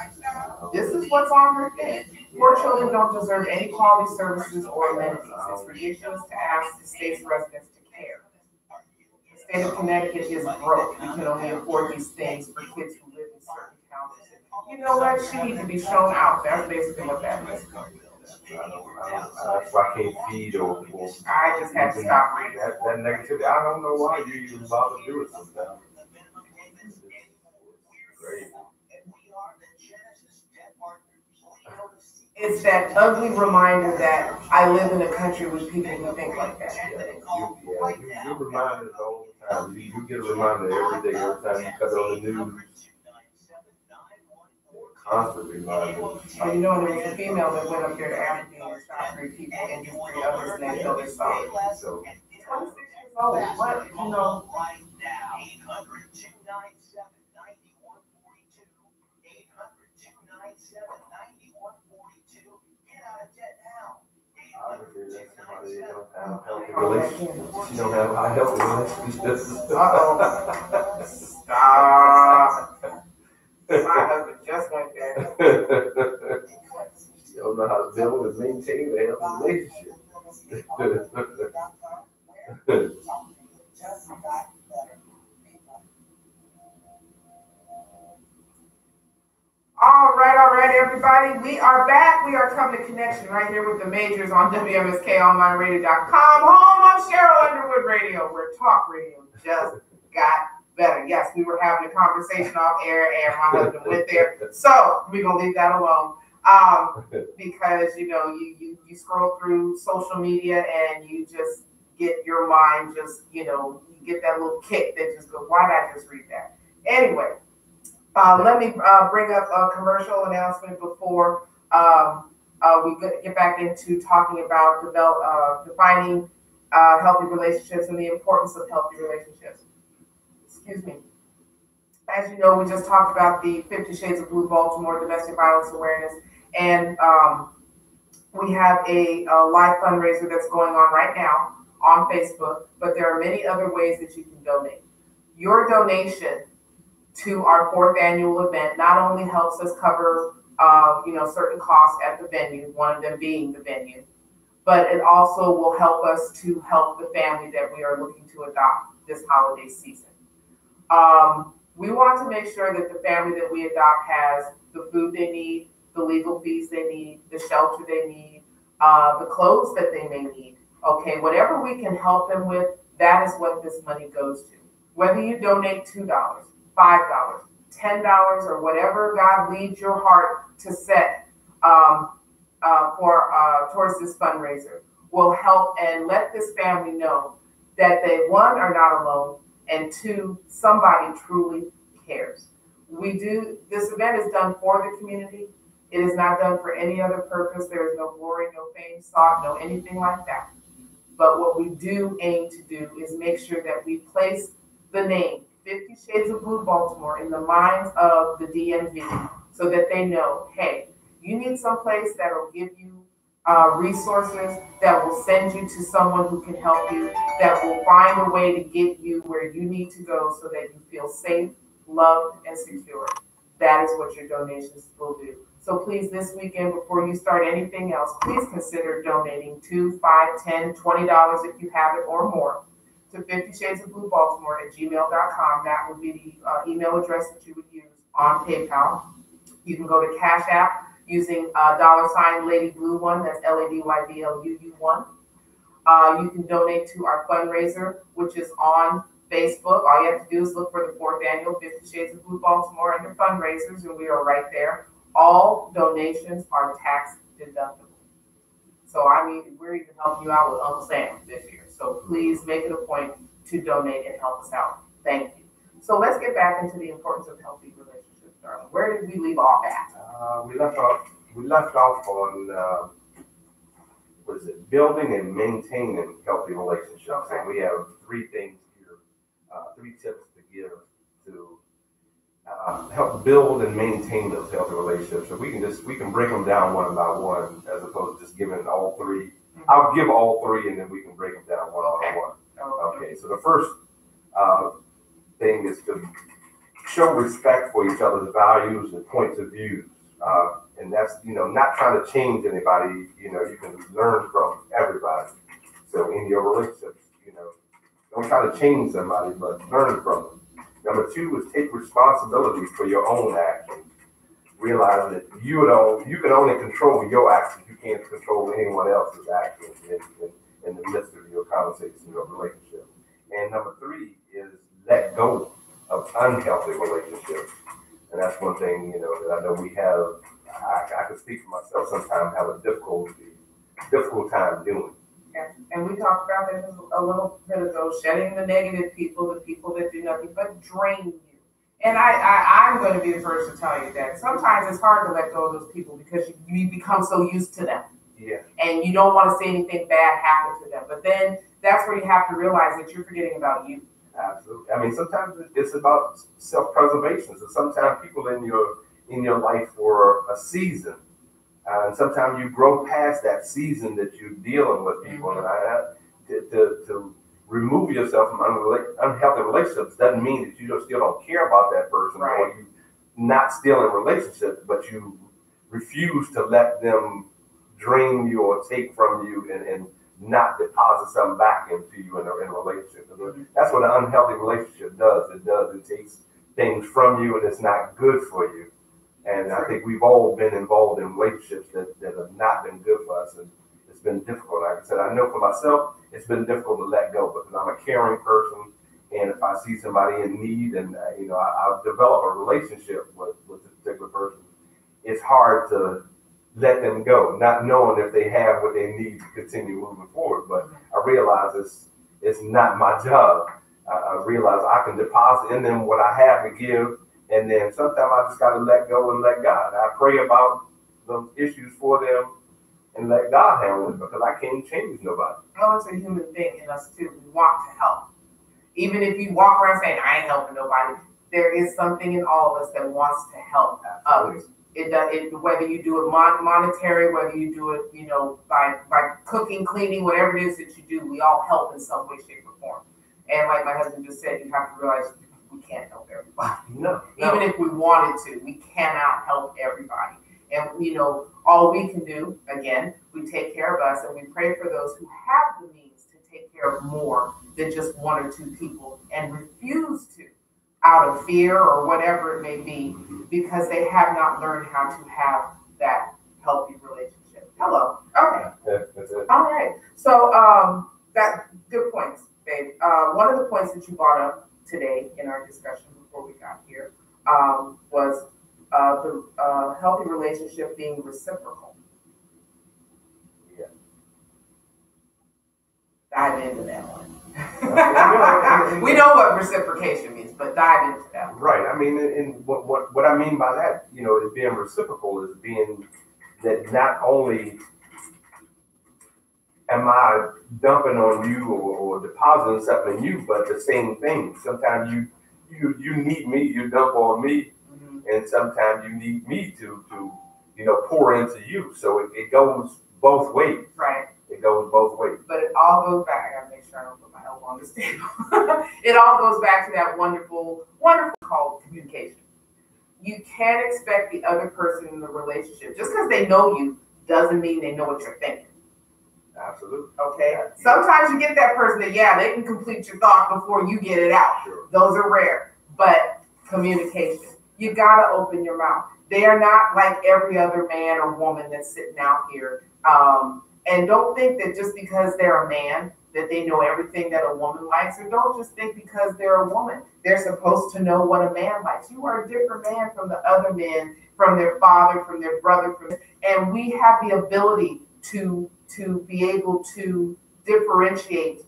This is what's on her thing. Poor children don't deserve any quality services or amenities. It's ridiculous to ask the state's residents to care. The state of Connecticut is broke. We can only afford these things for kids who live in certain towns. You know what? She needs to be shown out. That's basically what that is. That's why I can't feed over people. I just had to stop reading. That negativity, I don't know why you even bother to do it sometimes. Great. It's that ugly reminder that I live in a country with people who think like that. You're reminded all the time. You get a reminder every day, every time you cut on the news. Constant reminder. Oh, you know, there was a female that went up there to Aberdeen and shot 3 people and just 3 others and they killed their son. So, 26 years old, what, you know? Right now, 800-297-9142. 800-297-9142. Get out of debt now. obviously, that's somebody that don't have a healthy relationship. She don't have a healthy relationship. Stop. My husband just went there. You don't know how to build and maintain a healthy relationship. All right, everybody. We are back. We are coming to connection right here with the majors on WMSKOnlineRadio.com. Home of Cheryl Underwood Radio, where talk radio just got better. Yes, we were having a conversation off air and my husband went there. So we're going to leave that alone. Because, you know, you scroll through social media and you just get your mind just, you know, you get that little kick that just goes, why did I just read that? Anyway. Let me bring up a commercial announcement before we get back into talking about defining healthy relationships and the importance of healthy relationships. Excuse me. As you know, we just talked about the 50 Shades of Blue Baltimore Domestic Violence Awareness, and we have a live fundraiser that's going on right now on Facebook, but there are many other ways that you can donate. Your donation to our 4th annual event not only helps us cover, certain costs at the venue, one of them being the venue, but it also will help us to help the family that we are looking to adopt this holiday season. We want to make sure that the family that we adopt has the food they need, the legal fees they need, the shelter they need, the clothes that they may need. Okay, whatever we can help them with, that is what this money goes to. Whether you donate $2, $5, $10, or whatever God leads your heart to set towards this fundraiser will help and let this family know that they, 1, are not alone, and 2, somebody truly cares. This event is done for the community. It is not done for any other purpose. There is no glory, no fame sought, no anything like that. But what we do aim to do is make sure that we place the name 50 Shades of Blue Baltimore in the minds of the DMV so that they know, hey, you need someplace that will give you resources, that will send you to someone who can help you, that will find a way to get you where you need to go so that you feel safe, loved, and secure. That is what your donations will do. So please, this weekend, before you start anything else, please consider donating $2, $5, $10, $20 if you have it or more to 50shadesofbluebaltimore@gmail.com. That would be the email address that you would use on PayPal. You can go to Cash App using $Lady Blue one, that's LADYBLUU1. You can donate to our fundraiser, which is on Facebook. All you have to do is look for the 4th annual 50 Shades of Blue Baltimore under fundraisers, and we are right there. All donations are tax deductible. So I mean, we're even helping you out with Uncle Sam this year. So please make it a point to donate and help us out. Thank you. So let's get back into the importance of healthy relationships, darling. Where did we leave off at? We left off on what is it? Building and maintaining healthy relationships. Okay. And we have 3 things here, 3 tips to give to help build and maintain those healthy relationships. So we can break them down one by one as opposed to just giving all 3. I'll give all 3 and then we can break them down one by one. Okay. So the first thing is to show respect for each other's values and points of views. And that's, not trying to change anybody. You can learn from everybody. So in your relationships, don't try to change somebody, but learn from them. Number 2 is take responsibility for your own actions. Realize that you can only control your actions. You can't control anyone else's actions in the midst of your conversation, your relationship. And number 3 is let go of unhealthy relationships. And that's one thing, that I know we have. I can speak for myself. Sometimes have a difficult time doing. Yeah. And we talked about that a little bit ago, shedding the negative people, the people that do nothing but drain you. And I'm going to be the first to tell you that sometimes it's hard to let go of those people because you become so used to them. Yeah. And you don't want to see anything bad happen to them. But then that's where you have to realize that you're forgetting about you. Absolutely. I mean, sometimes it's about self-preservation. So sometimes people in your life for a season, and sometimes you grow past that season that you're dealing with people. Mm-hmm. And to remove yourself from unhealthy relationships doesn't mean that you still don't care about that person, right, or you not still in relationships, but you refuse to let them drain you or take from you and not deposit something back into you in a relationship. Mm-hmm. That's what an unhealthy relationship does. It takes things from you and it's not good for you. And I think we've all been involved in relationships that have not been good for us. And it's been difficult. Like I said, I know for myself, it's been difficult to let go because I'm a caring person. And if I see somebody in need and, I've developed a relationship with this particular person, it's hard to let them go, not knowing if they have what they need to continue moving forward. But I realize it's not my job. I realize I can deposit in them what I have to give. And then sometimes I just got to let go and let God. I pray about those issues for them and let God handle it because I can't change nobody. Well, it's a human thing in us too. We want to help. Even if you walk around saying, I ain't helping nobody, there is something in all of us that wants to help others. Whether you do it monetary, whether you do it, by cooking, cleaning, whatever it is that you do, we all help in some way, shape, or form. And like my husband just said, you have to realize we can't help everybody. No. Even if we wanted to, we cannot help everybody. And, all we can do, again, we take care of us and we pray for those who have the means to take care of more than just 1 or 2 people and refuse to out of fear or whatever it may be because they have not learned how to have that healthy relationship. Hello. Okay. Yeah, that's it. All right. So that good points, babe. One of the points that you brought up today in our discussion before we got here was the healthy relationship being reciprocal. Yeah. Dive into that one. We know what reciprocation means, but dive into that one. Right. I mean, and what I mean by that, is being reciprocal is being that not only am I dumping on you or depositing something in you, but the same thing. Sometimes you need me, you dump on me, mm-hmm, and sometimes you need me to pour into you. So it goes both ways. Right. It goes both ways. But it all goes back. I gotta make sure I don't put my elbow on this table. It all goes back to that wonderful, wonderful called communication. You can't expect the other person in the relationship, just because they know you doesn't mean they know what you're thinking. Absolutely. Okay? Sometimes you get that person that, yeah, they can complete your thought before you get it out. Sure. Those are rare. But communication. You gotta open your mouth. They are not like every other man or woman that's sitting out here. And don't think that just because they're a man that they know everything that a woman likes, or don't just think because they're a woman they're supposed to know what a man likes. You are a different man from the other men, from their father, from their brother, and we have the ability to be able to differentiate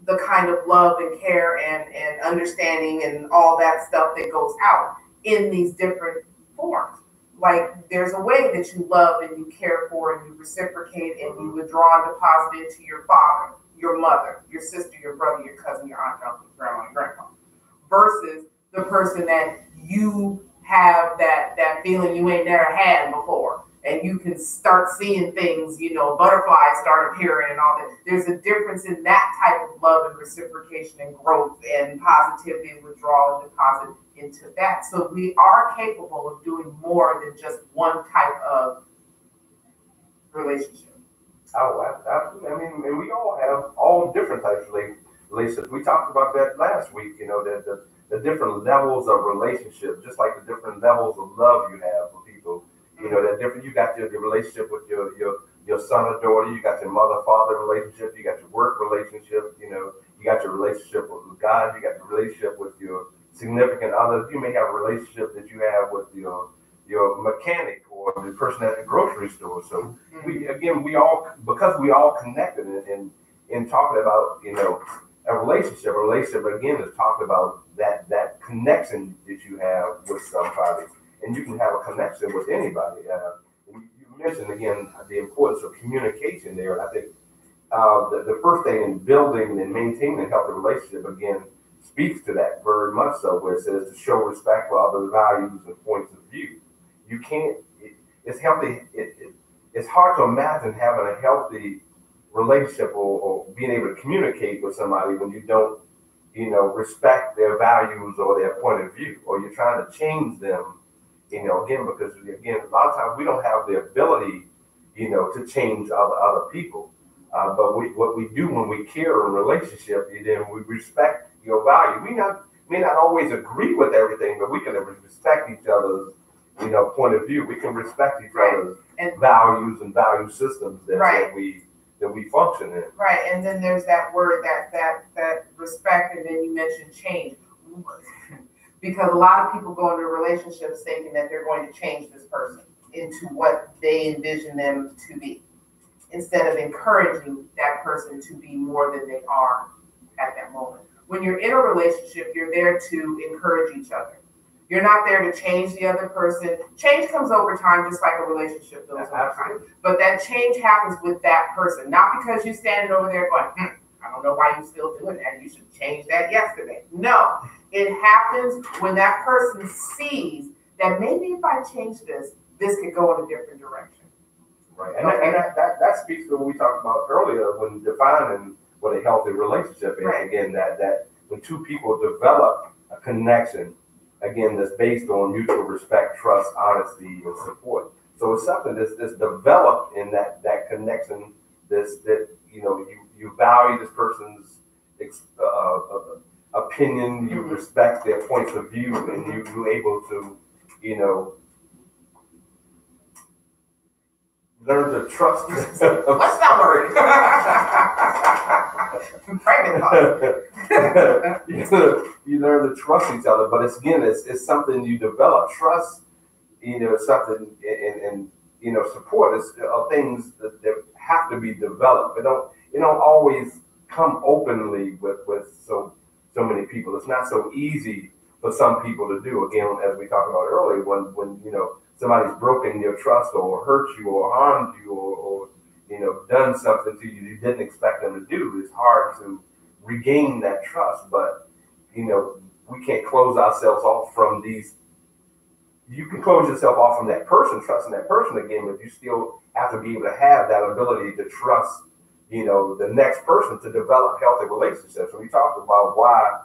the kind of love and care and understanding and all that stuff that goes out in these different forms. Like there's a way that you love and you care for and you reciprocate and you withdraw and deposit into your father, your mother, your sister, your brother, your cousin, your aunt, uncle, grandma, and grandpa, versus the person that you have that feeling you ain't never had before. And you can start seeing things, butterflies start appearing and all that. There's a difference in that type of love and reciprocation and growth and positivity and withdrawal and deposit into that. So we are capable of doing more than just one type of relationship. Oh, absolutely. I mean, and we all have all different types of relationships. We talked about that last week, that the different levels of relationship, just like the different levels of love you have for people. That different. You got your relationship with your son or daughter. You got your mother-father relationship. You got your work relationship. You got your relationship with God. You got your relationship with your significant other. You may have a relationship that you have with your mechanic or the person at the grocery store. So we all, because we all connected in talking about a relationship. A relationship again is talking about that connection that you have with somebody. And you can have a connection with anybody. You mentioned again the importance of communication there. And I think the first thing in building and maintaining a healthy relationship again speaks to that very much so, where it says to show respect for other values and points of view. You can't. It's healthy. It's hard to imagine having a healthy relationship or being able to communicate with somebody when you don't, respect their values or their point of view, or you're trying to change them. Again, because a lot of times we don't have the ability, to change other people. But what we do when we care in a relationship, then we respect your value. We may not always agree with everything, but we can respect each other's, point of view. We can respect each other's values and value systems that we function in. Right, and then there's that word that respect, and then you mentioned change. Because a lot of people go into relationships thinking that they're going to change this person into what they envision them to be, instead of encouraging that person to be more than they are at that moment. When you're in a relationship, you're there to encourage each other. You're not there to change the other person. Change comes over time, just like a relationship goes over time. But that change happens with that person, not because you're standing over there going, I don't know why you're still doing that. You should change that yesterday. No. It happens when that person sees that maybe if I change this could go in a different direction. Right, and that speaks to what we talked about earlier when defining what a healthy relationship is. Right. Again, that when two people develop a connection, again, that's based on mutual respect, trust, honesty, and support. So it's something that's developed in that connection. That you value this person's opinion, you respect their points of view, and you're able to, learn to trust. What's that word? You learn to trust each other, but it's something you develop. Trust, something, and support is things that have to be developed. It don't always come openly with so many people. It's not so easy for some people to do. Again, as we talked about earlier, when somebody's broken your trust or hurt you or harmed you or done something to you didn't expect them to do, it's hard to regain that trust. But we can't close ourselves off from these. You can close yourself off from that person, trusting that person again, but you still have to be able to have that ability to trust the next person to develop healthy relationships. And we talked about why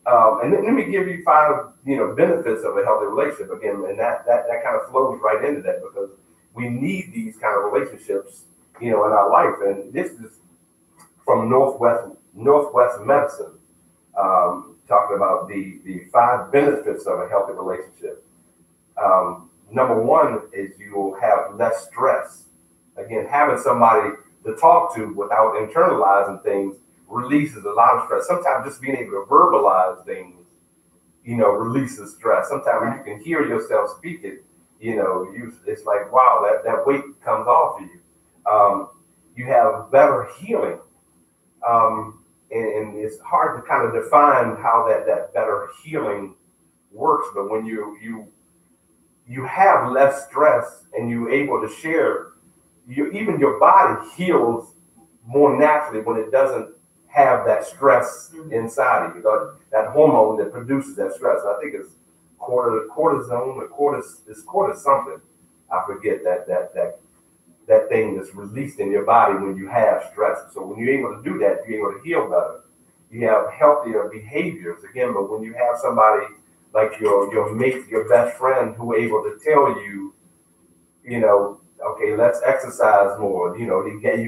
And then let me give you 5, benefits of a healthy relationship again, and that kind of flows right into that because we need these kind of relationships, in our life. And this is from Northwest Medicine, talking about the 5 benefits of a healthy relationship. Number 1 is you will have less stress. Again, having somebody to talk to without internalizing things releases a lot of stress. Sometimes just being able to verbalize things, releases stress. Sometimes you can hear yourself speak it, it's like, wow, that weight comes off of you. You have better healing. And it's hard to kind of define how that better healing works, but when you have less stress and you're able to share, even your body heals more naturally when it doesn't have that stress inside of you, that hormone that produces that stress. I think it's cortisone or it's cortis something. I forget that thing that's released in your body when you have stress. So when you're able to do that, you're able to heal better. You have healthier behaviors again. But when you have somebody like your mate, your best friend, who are able to tell you, okay, let's exercise more. You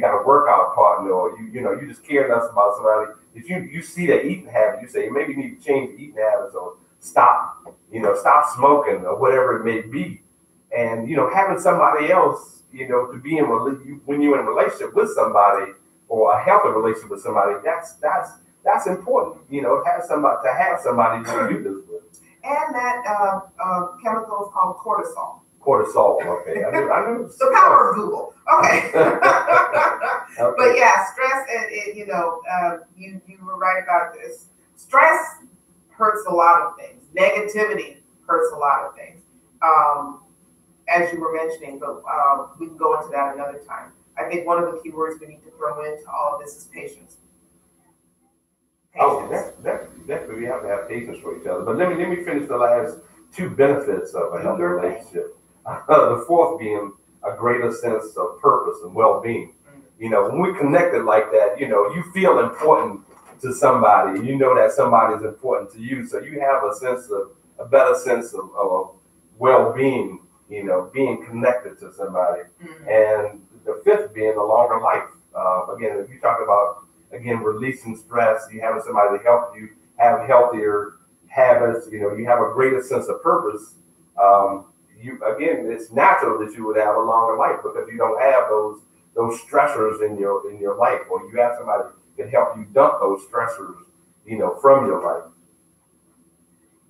got a workout partner, or you just care less about somebody. If you see their eating habit, you say maybe you need to change the eating habits or stop smoking or whatever it may be. And having somebody else, to be when you're in a relationship with somebody or a healthy relationship with somebody, that's important. Have somebody to do this with. And that chemical is called cortisol. Cortisol, okay. I knew The power of Google. Okay. Okay. But yeah, stress, you were right about this. Stress hurts a lot of things. Negativity hurts a lot of things. As you were mentioning, but we can go into that another time. I think one of the key words we need to throw into all of this is patience. Oh, definitely we have to have patience for each other. But let me finish the last 2 benefits of a healthy relationship. The 4th being a greater sense of purpose and well-being. When we connected like that, you feel important to somebody. You know that somebody is important to you, so you have a better sense of well-being. Being connected to somebody. And the 5th being a longer life. Again, if you talk about releasing stress, you having somebody to help you have healthier habits. You have a greater sense of purpose. It's natural that you would have a longer life because you don't have those stressors in your life, or you have somebody who can help you dump those stressors, from your life.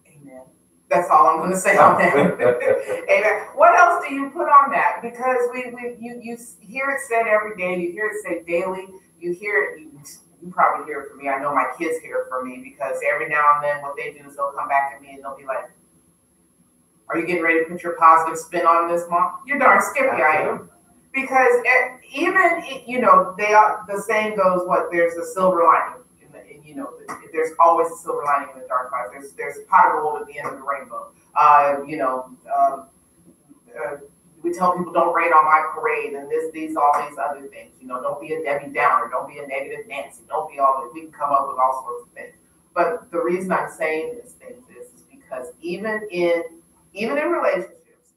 Amen. That's all I'm going to say on that. Amen. What else do you put on that? Because you hear it said every day. You hear it said daily. You hear it. You probably hear it from me. I know my kids hear it from me because every now and then what they do is they'll come back to me and they'll be like, "Are you getting ready to put your positive spin on this, Mom?" You're darn skippy, I am. Because the saying goes, what? There's a silver lining. There's always a silver lining in the dark cloud. There's a pot of gold at the end of the rainbow. We tell people don't rain on my parade, and all these other things. Don't be a Debbie Downer, don't be a negative Nancy, don't be all. We can come up with all sorts of things. But the reason I'm saying these things is because even in relationships,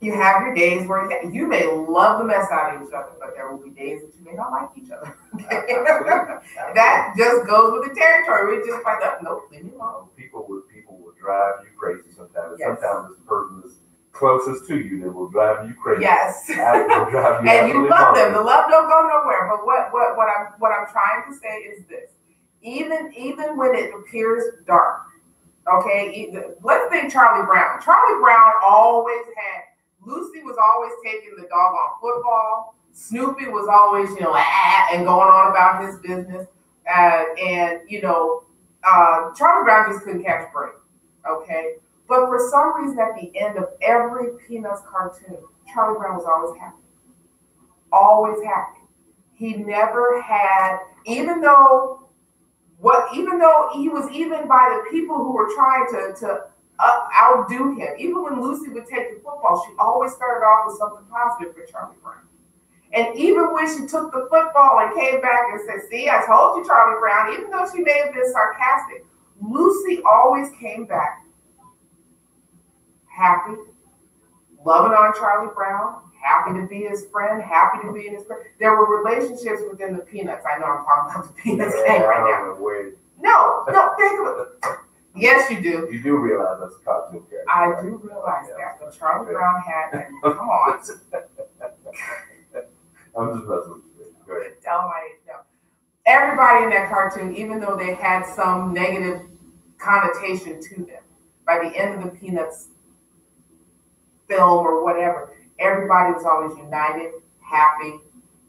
you have your days where you may love the mess out of each other, but there will be days that you may not like each other. That just goes with the territory. We just like, nope, leave me alone. People will drive you crazy sometimes. Yes. Sometimes the person is closest to you that will drive you crazy. Yes. Will drive you And you love them. bonkers. The love don't go nowhere. But what I'm trying to say is this: even when it appears dark, okay. Let's think Charlie Brown. Charlie Brown always had. Lucy was always taking the dog on football. Snoopy was always, and going on about his business. Charlie Brown just couldn't catch a break. Okay. But for some reason, at the end of every Peanuts cartoon, Charlie Brown was always happy. Always happy. He never had, even though he was even by the people who were trying to outdo him. Even when Lucy would take the football, she always started off with something positive for Charlie Brown. And even when she took the football and came back and said, "See, I told you, Charlie Brown," even though she may have been sarcastic, Lucy always came back happy, loving on Charlie Brown, happy to be his friend, happy to be in his friend. There were relationships within the Peanuts. I know I'm talking about the Peanuts gang I right don't now. know where No, think of it. Yes, you do. you do realize that's a cartoon character. I right? do realize Yeah. that, but Charlie Brown had, and come on, I'm just messing with you. Go ahead. tell him I didn't know. Everybody in that cartoon, even though they had some negative connotation to them, by the end of the Peanuts film or whatever, everybody was always united, happy,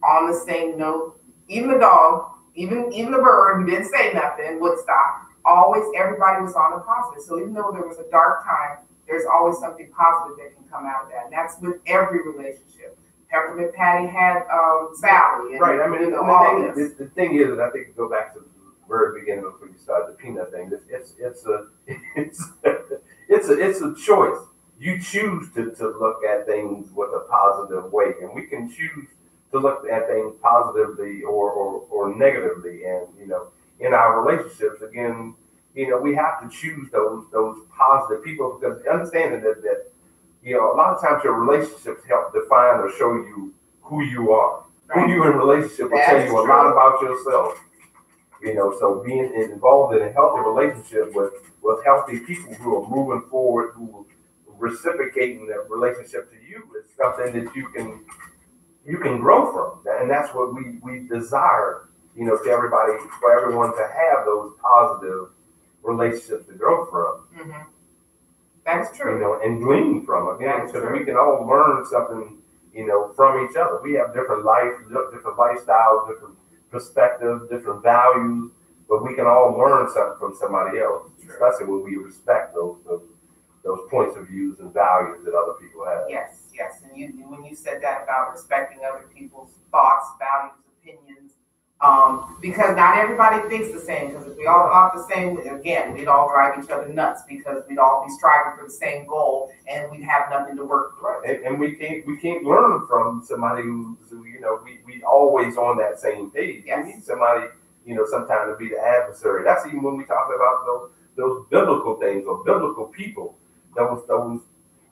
on the same note. Even the dog, even the bird who didn't say nothing, Woodstock, always everybody was on the positive. So even though there was a dark time, there's always something positive that can come out of that. And that's with every relationship. Peppermint Patty had Sally. And, Right. I mean, you know, all the this. thing is, and I think go back to the very beginning before you started the peanut thing. It's a choice. You choose to look at things with a positive way, and we can choose to look at things positively or negatively. And in our relationships, again, we have to choose those positive people, because understanding that a lot of times your relationships help define or show you who you are. Who you in relationship will tell you a lot about yourself. So being involved in a healthy relationship with healthy people who are moving forward, who are reciprocating that relationship to you, is something that you can grow from. And that's what we desire, to everybody, for everyone to have those positive relationships to grow from. Mm-hmm. That's true. And glean from again, That's because true. we can all learn something, from each other. We have different lifestyles, different perspectives, different values, but we can all learn something from somebody else, especially when we respect those points of views and values that other people have. Yes. And when you said that about respecting other people's thoughts, values, opinions, because not everybody thinks the same. Because if we all thought the same, again, we'd all drive each other nuts, because we'd all be striving for the same goal, and we'd have nothing to work for. And we can't learn from somebody who's we always on that same page. Yes. We need somebody sometimes to be the adversary. That's even when we talk about those biblical things or biblical people. Those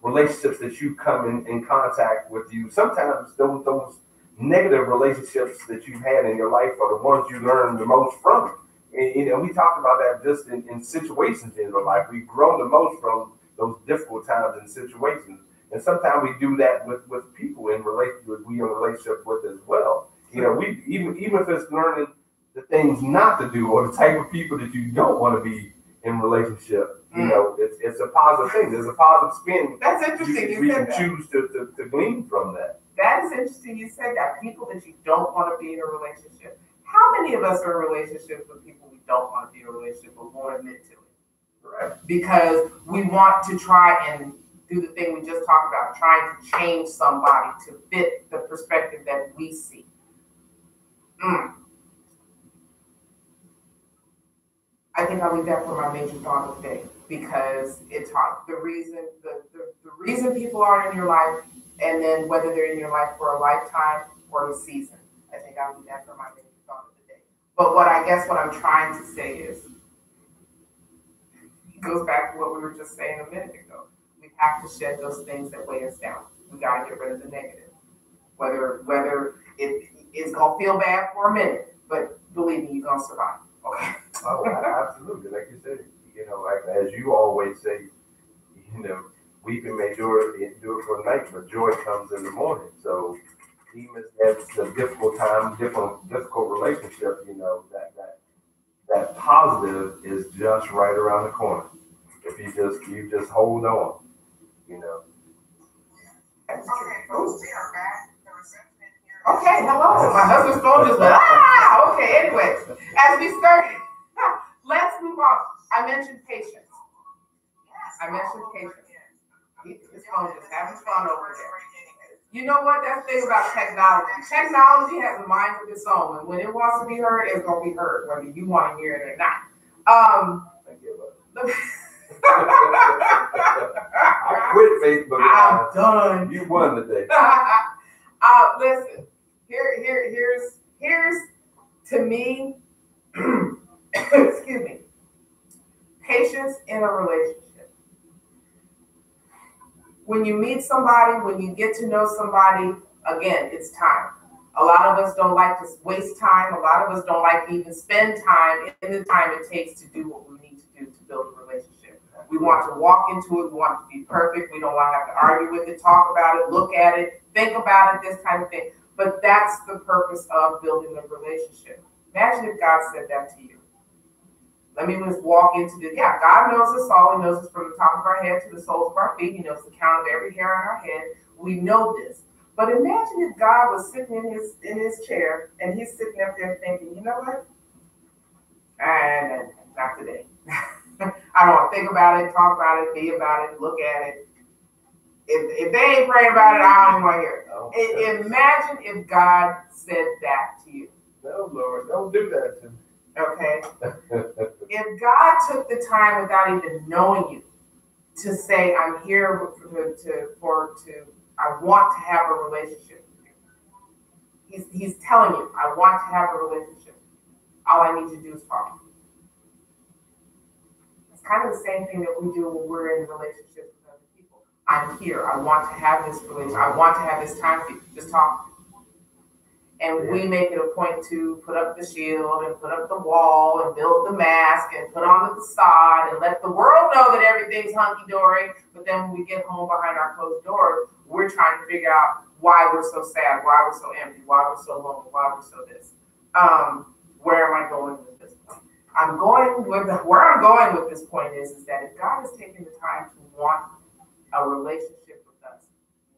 relationships that you come in contact with, you sometimes those negative relationships that you've had in your life are the ones you learn the most from. And we talked about that just in situations in your life. We grow the most from those difficult times and situations. And sometimes we do that with people in relationship with as well. We even if it's learning the things not to do, or the type of people that you don't want to be in relationship. It's a positive thing. There's a positive spin. That's interesting. We can choose to glean from that. That is interesting. You said that. People that you don't want to be in a relationship. How many of us are in relationships with people we don't want to be in a relationship but won't admit to it? Right. Because we want to try and do the thing we just talked about, trying to change somebody to fit the perspective that we see. I think I'll leave that for my major thought of the day, because it's hard. The reason people are in your life, and then whether they're in your life for a lifetime or a season. I think I'll leave that for my major thought of the day. But what I'm trying to say is, it goes back to what we were just saying a minute ago. We have to shed those things that weigh us down. We got to get rid of the negative. Whether it's going to feel bad for a minute, but believe me, you're going to survive. Okay. Oh, absolutely. Like you said, as you always say, weeping may endure for the night, but joy comes in the morning. So even if that's a difficult time, difficult relationship, that positive is just right around the corner. If you just hold on, That's true. Okay, folks, we are back. The reception here. Okay, hello. My husband's phone just went, okay, anyway. As we start, let's move on. I mentioned patience. His phone just having fun over there. You know what? That's the thing about technology. Technology has a mind of its own, and when it wants to be heard, it's going to be heard, whether you want to hear it or not. I give up. I quit Facebook. I'm done. You won today. Listen, here's to me, excuse me, Patience in a relationship. When you meet somebody, when you get to know somebody, again, it's time. A lot of us don't like to waste time. A lot of us don't like to even spend time in the time it takes to do what we need to do to build a relationship. We want to walk into it. We want it to be perfect. We don't want to have to argue with it, talk about it, look at it, think about it, this kind of thing. But that's the purpose of building a relationship. Imagine if God said that to you. Let me just walk into the, yeah, God knows us all. He knows us from the top of our head to the soles of our feet. He knows the count of every hair on our head. We know this. But imagine if God was sitting in his chair and he's sitting up there thinking, you know what? And not today. I don't want to think about it, talk about it, be about it, look at it. If they ain't praying about it, I don't even want to hear it. Imagine if God said that to you. No, Lord, don't do that to me. Okay? If God took the time without even knowing you to say, I'm here I want to have a relationship with you. He's telling you, I want to have a relationship. All I need you to do is follow. It's kind of the same thing that we do when we're in relationships with other people. I'm here. I want to have this relationship. I want to have this time for you. Just talk. And we make it a point to put up the shield and put up the wall and build the mask and put on the facade and let the world know that everything's hunky-dory. But then when we get home behind our closed doors, we're trying to figure out why we're so sad, why we're so empty, why we're so lonely, why we're so this. Where am I going with this point? Where I'm going with this point is that if God is taking the time to want a relationship with us,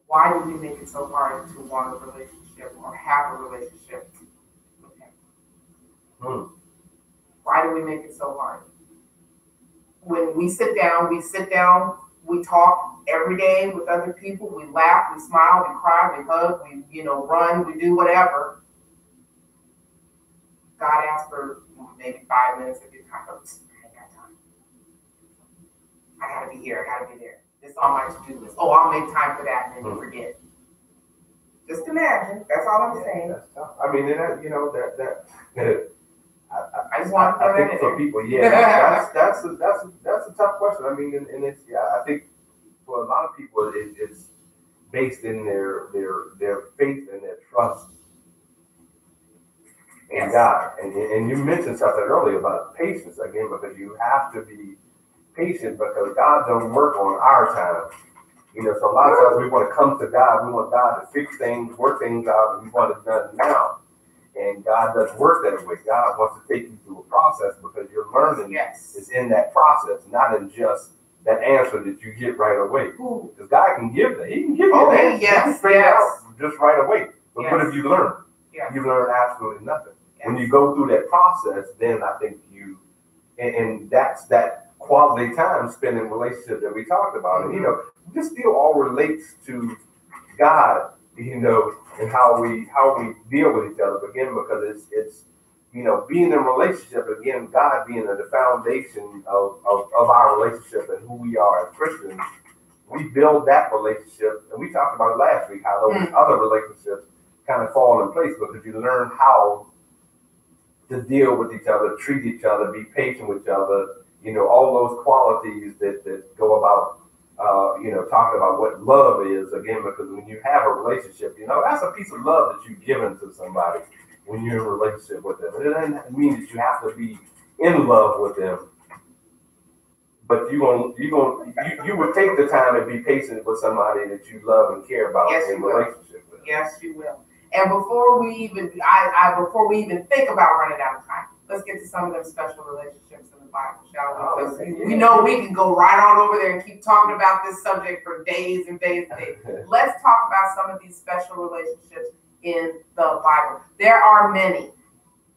why do we make it so hard to want a relationship or have a relationship with him? Why do we make it so hard? When we sit down, we talk every day with other people, we laugh, we smile, we cry, we hug, we run, we do whatever. God asks for maybe 5 minutes of your time. I ain't got time. I gotta be here, I gotta be there. It's on my to-do list. Oh, I'll make time for that, and then you forget. Just imagine. That's all I'm saying. That's tough. I mean, I just want to throw I that think in for there. people, yeah, that's a tough question. I mean, and it's I think for a lot of people, it's based in their faith and their trust in God. And you mentioned something earlier about patience again, because you have to be patient because God doesn't work on our time. So a lot of times we want to come to God, we want God to fix things, work things out, and we want it done now. And God doesn't work that way. God wants to take you through a process because your learning is in that process, not in just that answer that you get right away. Because God can give that. He can give you that. He can figure it out just right away. But what have you learned? You learned absolutely nothing. When you go through that process, then I think and that's that quality time spent in relationship that we talked about. And this still all relates to God, and how we deal with each other again, because it's being in a relationship again, God being at the foundation of our relationship and who we are as Christians. We build that relationship, and we talked about it last week, how those other relationships kind of fall in place because you learn how to deal with each other, treat each other, be patient with each other, all those qualities that go about talking about what love is, again, because when you have a relationship, that's a piece of love that you've given to somebody when you're in a relationship with them. It doesn't mean that you have to be in love with them, but you would take the time and be patient with somebody that you love and care about in a relationship with. Yes, you will. And before we even think about running out of time, let's get to some of them special relationships in the Bible, shall we? Because we know we can go right on over there and keep talking about this subject for days and days and days. Let's talk about some of these special relationships in the Bible. There are many.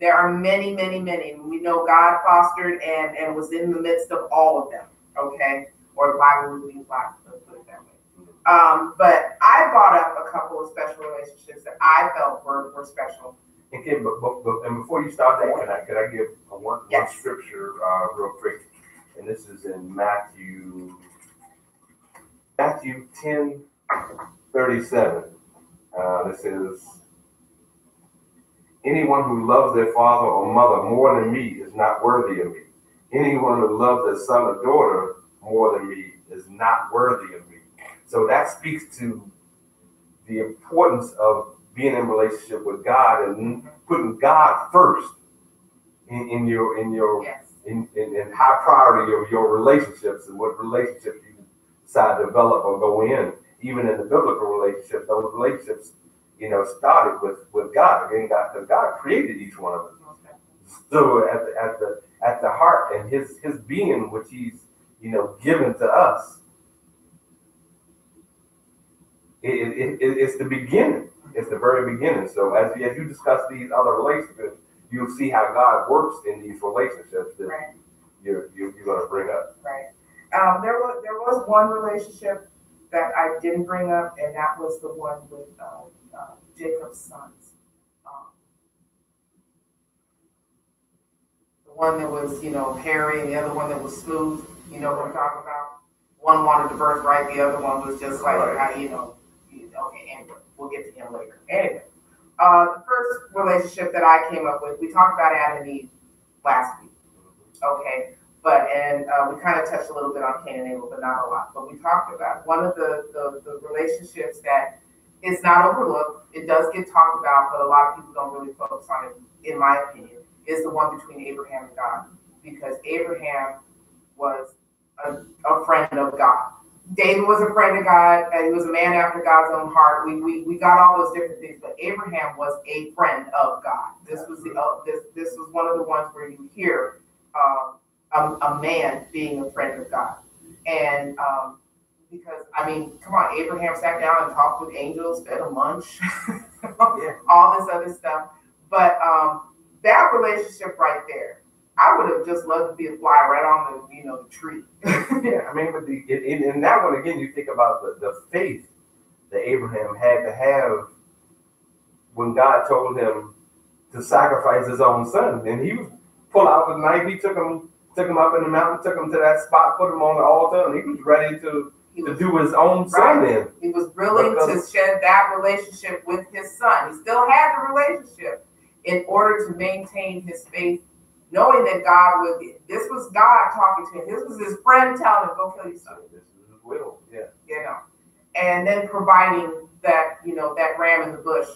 There are many, many, many. We know God fostered and was in the midst of all of them, okay? Or the Bible would be Bible, let's put it that way. But I brought up a couple of special relationships that I felt were special. Okay, and before you start that, can I give one scripture real quick? And this is in Matthew 10:37. This is, anyone who loves their father or mother more than me is not worthy of me. anyone who loves their son or daughter more than me is not worthy of me. So that speaks to the importance of being in relationship with God and putting God first in your Yes. in high priority of your relationships and what relationships you decide to develop or go in. Even in the biblical relationships, those relationships, started with God. Again, because God created each one of us. So at the heart and his being, which he's given to us, it's the beginning. It's the very beginning. So as you discuss these other relationships, you'll see how God works in these relationships that Right. you're going to bring up. Right. There was one relationship that I didn't bring up, and that was the one with Jacob's sons. Um, the one that was, hairy, and the other one that was smooth. You know what I'm talking about? One wanted the birthright, the other one was just like, Right. okay, anyway, we'll get to him later. Anyway, the first relationship that I came up with, we talked about Adam and Eve last week. Okay, and we kind of touched a little bit on Cain and Abel, but not a lot. But we talked about one of the relationships that is not overlooked. It does get talked about, but a lot of people don't really focus on it, in my opinion, is the one between Abraham and God. Because Abraham was a friend of God. David was a friend of God, and he was a man after God's own heart. We got all those different things, but Abraham was a friend of God. This was this was one of the ones where you hear a man being a friend of God, and because come on, Abraham sat down and talked with angels, fed them lunch, all this other stuff. But that relationship right there, I would have just loved to be a fly right on the tree. Yeah, but in that one again, you think about the faith that Abraham had to have when God told him to sacrifice his own son, and he was pull out the knife. He took him up in the mountain, took him to that spot, put him on the altar, and he was ready to do his own son in. He was willing to shed that relationship with his son. He still had the relationship in order to maintain his faith, knowing that this was God talking to him. This was his friend telling him, go kill your son. This is his will, yeah. And then providing that, that ram in the bush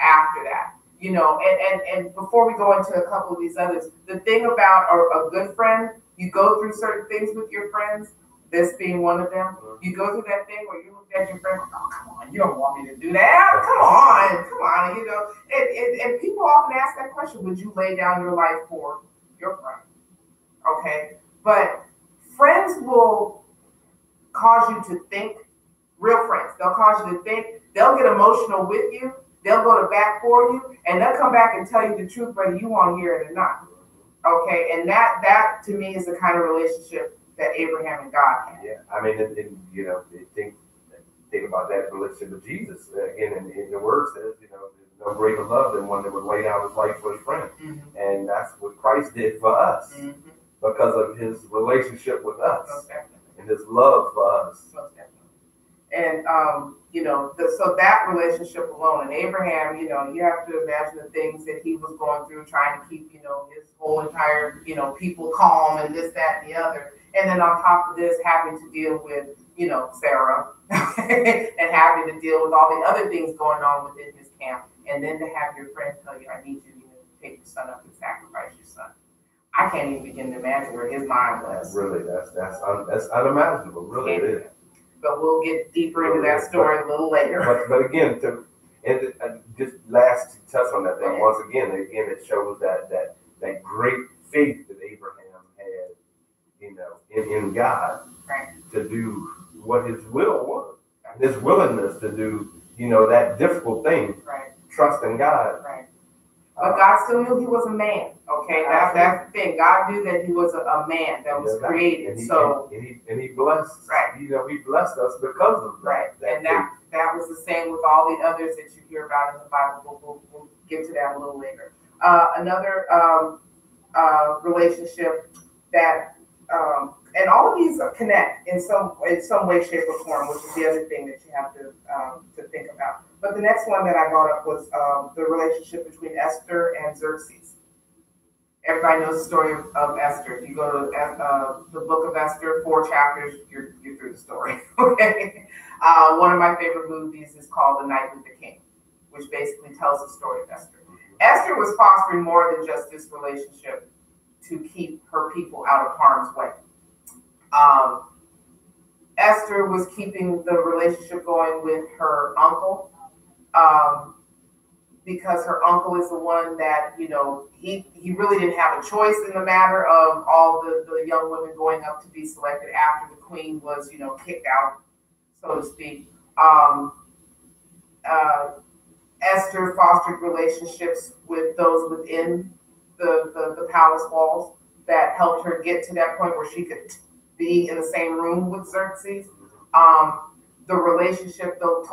after that. And before we go into a couple of these others, the thing about a good friend, you go through certain things with your friends, this being one of them. You go through that thing where you look at your friend, oh, come on, you don't want me to do that. Come on, and people often ask that question, would you lay down your life for your friend? Okay, but friends will cause you to think, real friends, they'll cause you to think, they'll get emotional with you, they'll go to bat for you, and they'll come back and tell you the truth whether you want to hear it or not. Okay, and that to me is the kind of relationship that Abraham and God had. Yeah, think about that relationship with Jesus. Again, in the word says, there's no greater love than one that would lay down his life for his friend. Mm-hmm. And that's what Christ did for us because of his relationship with us and his love for us. And, so that relationship alone, and Abraham, you have to imagine the things that he was going through, trying to keep, his whole entire, people calm and this, that, and the other. And then on top of this, having to deal with, Sarah and having to deal with all the other things going on within his camp. And then to have your friend tell you, I need you to take your son up and sacrifice your son. I can't even begin to imagine where his mind was. Really, that's unimaginable. Really, it is. But we'll get deeper into that story a little later. But again, just last to touch on that thing once again, it shows that great faith that Abraham had, in God, to do what his will was, his willingness to do, that difficult thing, trust in God. Right. But God still knew he was a man. Okay, that's the thing. God knew that he was a man that was created. And he blessed. Right. He blessed us because of that. Right. And that was the same with all the others that you hear about in the Bible. We'll get to that a little later. Another relationship that and all of these connect in some way, shape, or form, which is the other thing that you have to think about. But the next one that I brought up was the relationship between Esther and Xerxes. Everybody knows the story of Esther. If you go to the book of Esther, 4 chapters, you're through the story. Okay. One of my favorite movies is called The Night with the King, which basically tells the story of Esther. Esther was fostering more than just this relationship to keep her people out of harm's way. Esther was keeping the relationship going with her uncle, because her uncle is the one that, you know, he really didn't have a choice in the matter of all the young women going up to be selected after the queen was, you know, kicked out, so to speak. Esther fostered relationships with those within the palace walls that helped her get to that point where she could be in the same room with Xerxes. The relationship, though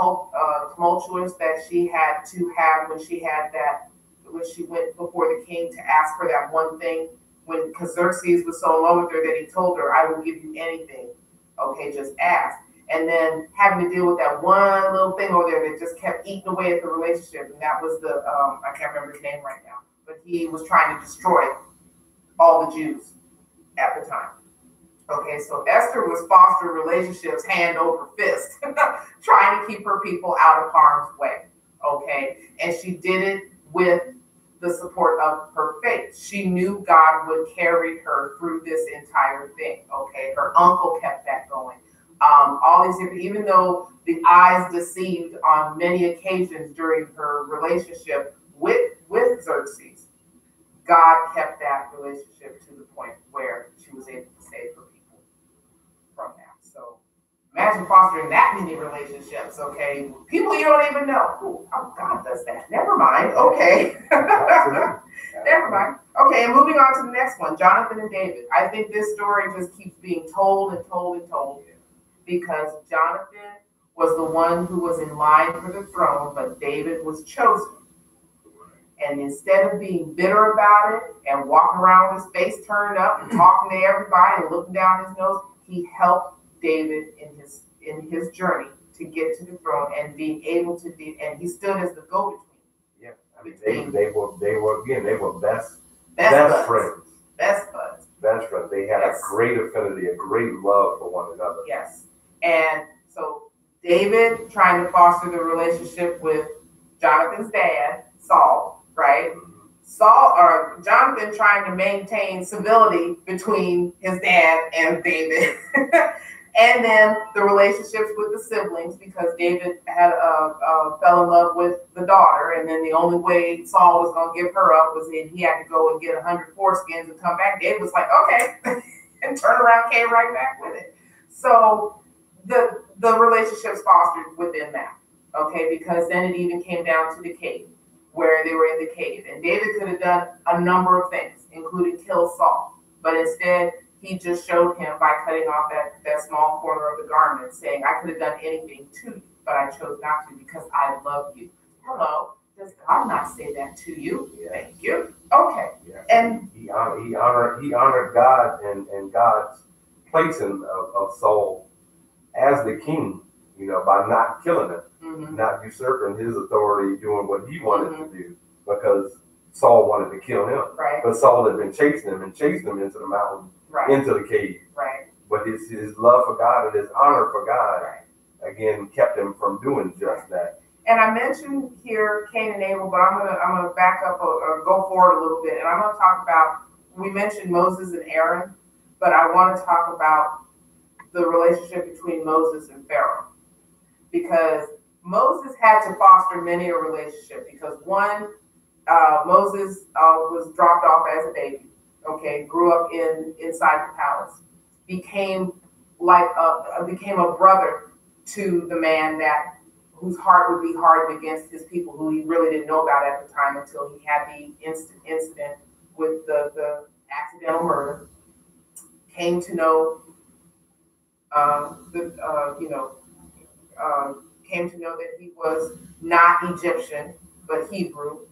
tumultuous, that she had to have when she went before the king to ask for that one thing, because Xerxes was so in love with her that he told her, "I will give you anything. Okay, just ask." And then having to deal with that one little thing over there that just kept eating away at the relationship, and that was the I can't remember his name right now, but he was trying to destroy all the Jews at the time. Okay, so Esther was fostering relationships hand over fist, trying to keep her people out of harm's way. Okay, and she did it with the support of her faith. She knew God would carry her through this entire thing. Okay, her uncle kept that going. All these different, even though the eyes deceived on many occasions during her relationship with Xerxes, God kept that relationship to the point where she was able to save her people from that. So imagine fostering that many relationships, okay? People you don't even know. Ooh, oh, God does that. Never mind. Okay. Never mind. Okay, and moving on to the next one, Jonathan and David. I think this story just keeps being told and told and told, because Jonathan was the one who was in line for the throne, but David was chosen. And instead of being bitter about it and walking around with his face turned up and talking to everybody and looking down his nose, he helped David in his journey to get to the throne and being able to be, and he stood as the go-between. Yeah, I mean they were best buds. friends. Best buds. Best friends. They had a great affinity, a great love for one another. Yes. And so David trying to foster the relationship with Jonathan's dad, Saul, right? Mm-hmm. Jonathan trying to maintain civility between his dad and David. And then the relationships with the siblings, because David had fell in love with the daughter, and then the only way Saul was going to give her up was that he had to go and get 100 foreskins and come back. David was like, okay, and turn around, came right back with it. So the relationships fostered within that, okay, because then it even came down to the cave, where they were in the cave, and David could have done a number of things, including kill Saul, but instead he just showed him by cutting off that small corner of the garment, saying, I could have done anything to you, but I chose not to because I love you. Hello, does God not say that to you? Yes. Thank you. Okay. Yes. And he honored God and God's placing of Saul as the king, you know, by not killing him, mm-hmm. not usurping his authority, doing what he wanted mm-hmm. to do, because Saul wanted to kill him. Right. But Saul had been chasing him into the mountain, right. into the cave. Right. But his love for God and his honor for God, right. again, kept him from doing just that. And I mentioned here Cain and Abel, but I'm gonna back up or go forward a little bit, and I'm gonna talk about, we mentioned Moses and Aaron, but I want to talk about the relationship between Moses and Pharaoh, because Moses had to foster many a relationship, because one, Moses was dropped off as a baby, okay, grew up inside the palace, became a brother to the man whose heart would be hardened against his people, who he really didn't know about at the time until he had the incident with the accidental murder. Came to know came to know that he was not Egyptian, but Hebrew,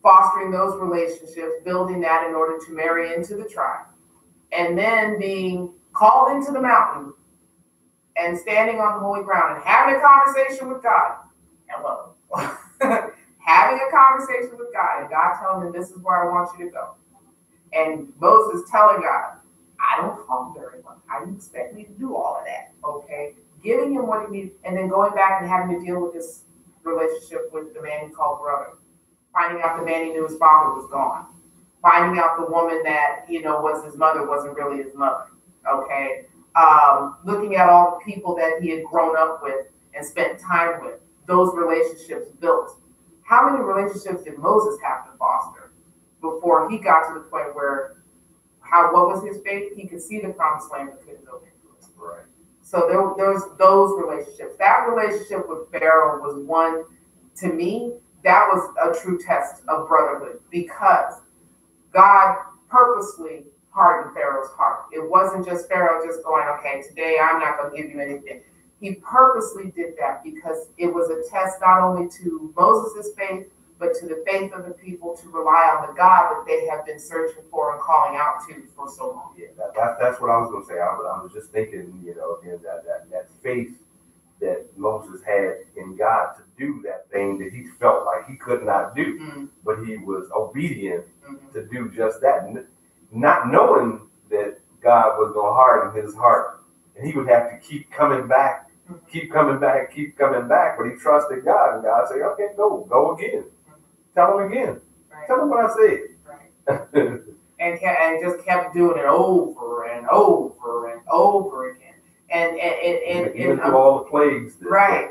fostering those relationships, building that in order to marry into the tribe, and then being called into the mountain and standing on the holy ground and having a conversation with God. Hello. Having a conversation with God, and God telling him, this is where I want you to go. And Moses telling God, I don't talk very well. How do you expect me to do all of that? Okay. Giving him what he needed, and then going back and having to deal with this relationship with the man he called brother. Finding out the man he knew his father was gone. Finding out the woman that, was his mother wasn't really his mother. Okay. Looking at all the people that he had grown up with and spent time with, those relationships built. How many relationships did Moses have to foster before he got to the point where, what was his faith? He could see the promised land but couldn't go into it. Right. So there's those relationships. That relationship with Pharaoh was one, to me, that was a true test of brotherhood because God purposely hardened Pharaoh's heart. It wasn't just Pharaoh just going, okay, today I'm not going to give you anything. He purposely did that because it was a test not only to Moses' faith, but to the faith of the people to rely on the God that they have been searching for and calling out to for so long. Yeah, that's what I was going to say. I was just thinking, again, that faith that Moses had in God to do that thing that he felt like he could not do, but he was obedient to do just that, not knowing that God was going to harden his heart, and he would have to keep coming back, but he trusted God, and God said, okay, go again. Tell him again. Right. Tell him what I said. Right. and just kept doing it over and over and over again. And even through all the plagues. Right.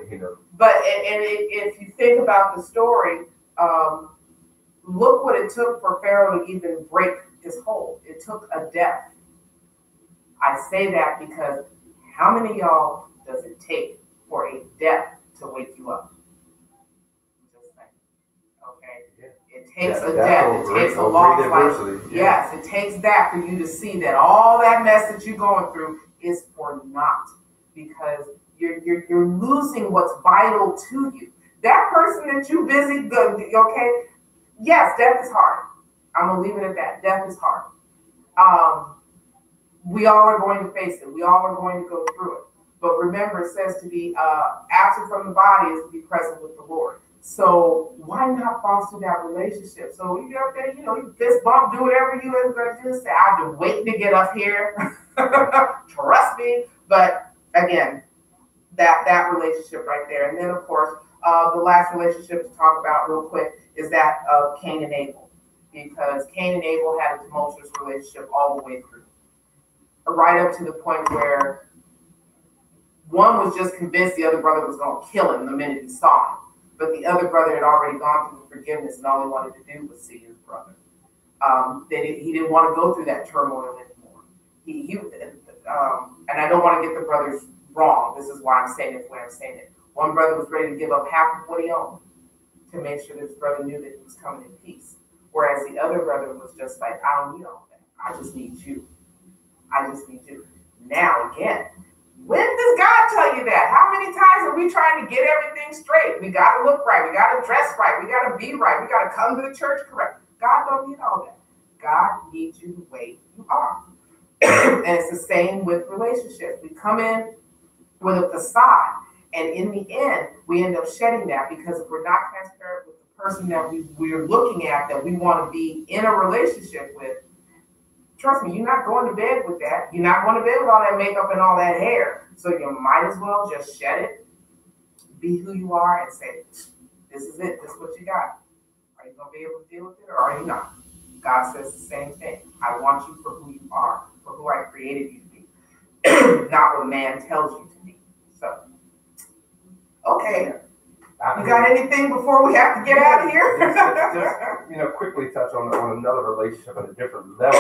But if you think about the story, look what it took for Pharaoh to even break his hold. It took a death. I say that because how many of y'all does it take for a death to wake you up? It takes a death, it takes a loss like, yes, it takes that for you to see that all that mess that you're going through is for naught because you're losing what's vital to you. That person that you busy, okay, yes, death is hard. I'm gonna leave it at that. Death is hard. We all are going to face it. We all are going to go through it. But remember, it says to be absent from the body is to be present with the Lord. So why not foster that relationship? So you up there, you fist bump, do whatever you are going to do. Say, I've been waiting to get up here. Trust me. But again, that relationship right there. And then of course, the last relationship to talk about real quick is that of Cain and Abel. Because Cain and Abel had a tumultuous relationship all the way through. Right up to the point where one was just convinced the other brother was going to kill him the minute he saw him. But the other brother had already gone through forgiveness, and all he wanted to do was see his brother. He didn't want to go through that turmoil anymore. And I don't want to get the brothers wrong. This is why I'm saying it the way I'm saying it. One brother was ready to give up half of what he owned to make sure that his brother knew that he was coming in peace. Whereas the other brother was just like, I don't need all that. I just need you. I just need you. Now, again, when does God tell you that? How many times are we trying to get everything straight? We got to look right. We got to dress right. We got to be right. We got to come to the church correct. God don't need all that. God needs you the way you are. And it's the same with relationships. We come in with a facade, and in the end, we end up shedding that because if we're not transparent with the person that we're looking at, that we want to be in a relationship with, trust me, you're not going to bed with that. You're not going to bed with all that makeup and all that hair. So you might as well just shed it, be who you are, and say, this is it. This is what you got. Are you going to be able to deal with it or are you not? God says the same thing. I want you for who you are, for who I created you to be, not what man tells you to be. So, okay. You got anything before we have to get out of here? Just quickly touch on another relationship at a different level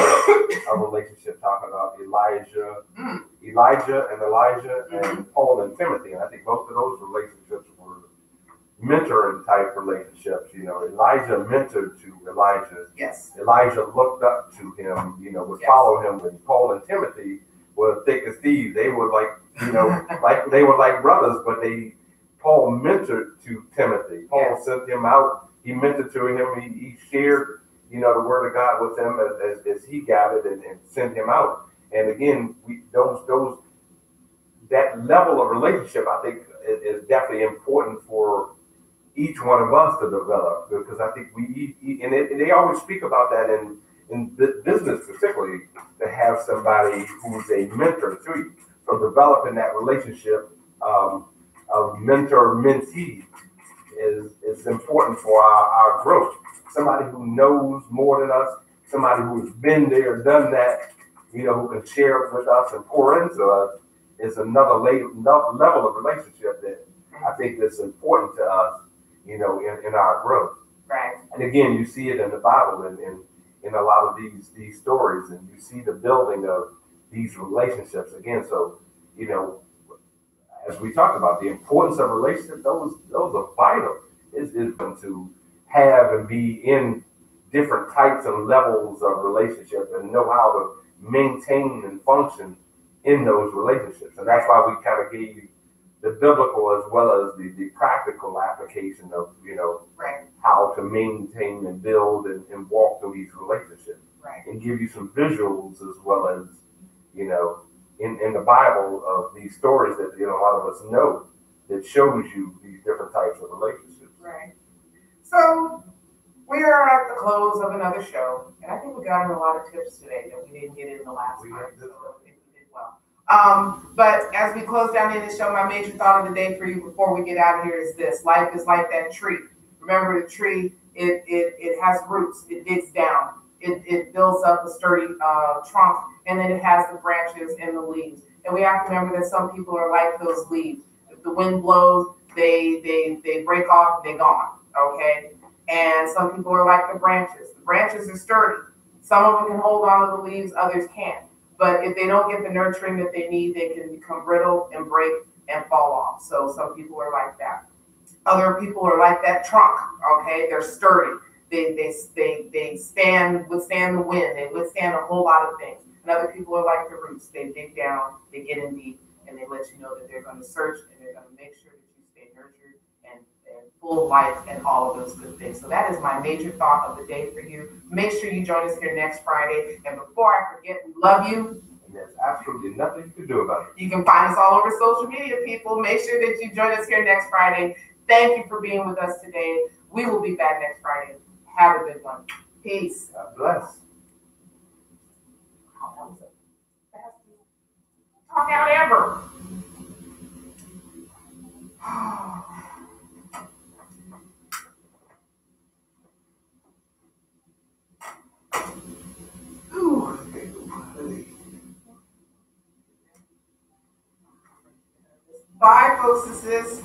of relationship, talking about Elijah and Elijah and Paul and Timothy. And I think both of those relationships were mentoring type relationships. Elijah mentored to Elijah. Yes. Elijah looked up to him, would follow him. When Paul and Timothy were thick as thieves, they were like, they were like brothers, but Paul mentored to Timothy. Paul sent him out. He mentored to him. He shared, the word of God with him as he got it and sent him out. And again, that level of relationship, I think, is definitely important for each one of us to develop, because I think they always speak about that in business particularly, to have somebody who's a mentor to you. So developing that relationship of mentor-mentee is important for our growth. Somebody who knows more than us, somebody who's been there, done that, who can share with us and pour into us, is another level of relationship that I think is important to us, in our growth. Right. And again, you see it in the Bible and in a lot of these stories, and you see the building of these relationships again. So, as we talked about, the importance of relationships, those are vital. Is to have and be in different types and levels of relationship and know how to maintain and function in those relationships. And that's why we kind of gave you the biblical as well as the practical application of, Right. how to maintain and build and walk through these relationships. Right. And give you some visuals as well as, in the Bible of these stories that, a lot of us know that shows you these different types of relationships. Right. So we are at the close of another show, and I think we got in a lot of tips today that we didn't get in the last We time. have this So I think we did well. But as we close down in the show, my major thought of the day for you before we get out of here is this: life is like that tree. Remember, the tree, it has roots, it digs down, it builds up a sturdy trunk, and then it has the branches and the leaves. And we have to remember that some people are like those leaves. If the wind blows, they break off, they're gone. Okay? And some people are like the branches. The branches are sturdy. Some of them can hold on to the leaves, others can't. But if they don't get the nurturing that they need, they can become brittle and break and fall off. So some people are like that. Other people are like that trunk. Okay, they're sturdy. They withstand the wind. They withstand a whole lot of things. And other people are like the roots. They dig down, they get in deep, and they let you know that they're going to search and they're going to make sure that you stay nurtured and full of life and all of those good things. So that is my major thought of the day for you. Make sure you join us here next Friday. And before I forget, we love you. And there's absolutely nothing you can do about it. You can find us all over social media, people. Make sure that you join us here next Friday. Thank you for being with us today. We will be back next Friday. Have a good one. Peace. God bless. Talk out ever. Bye, folks. This is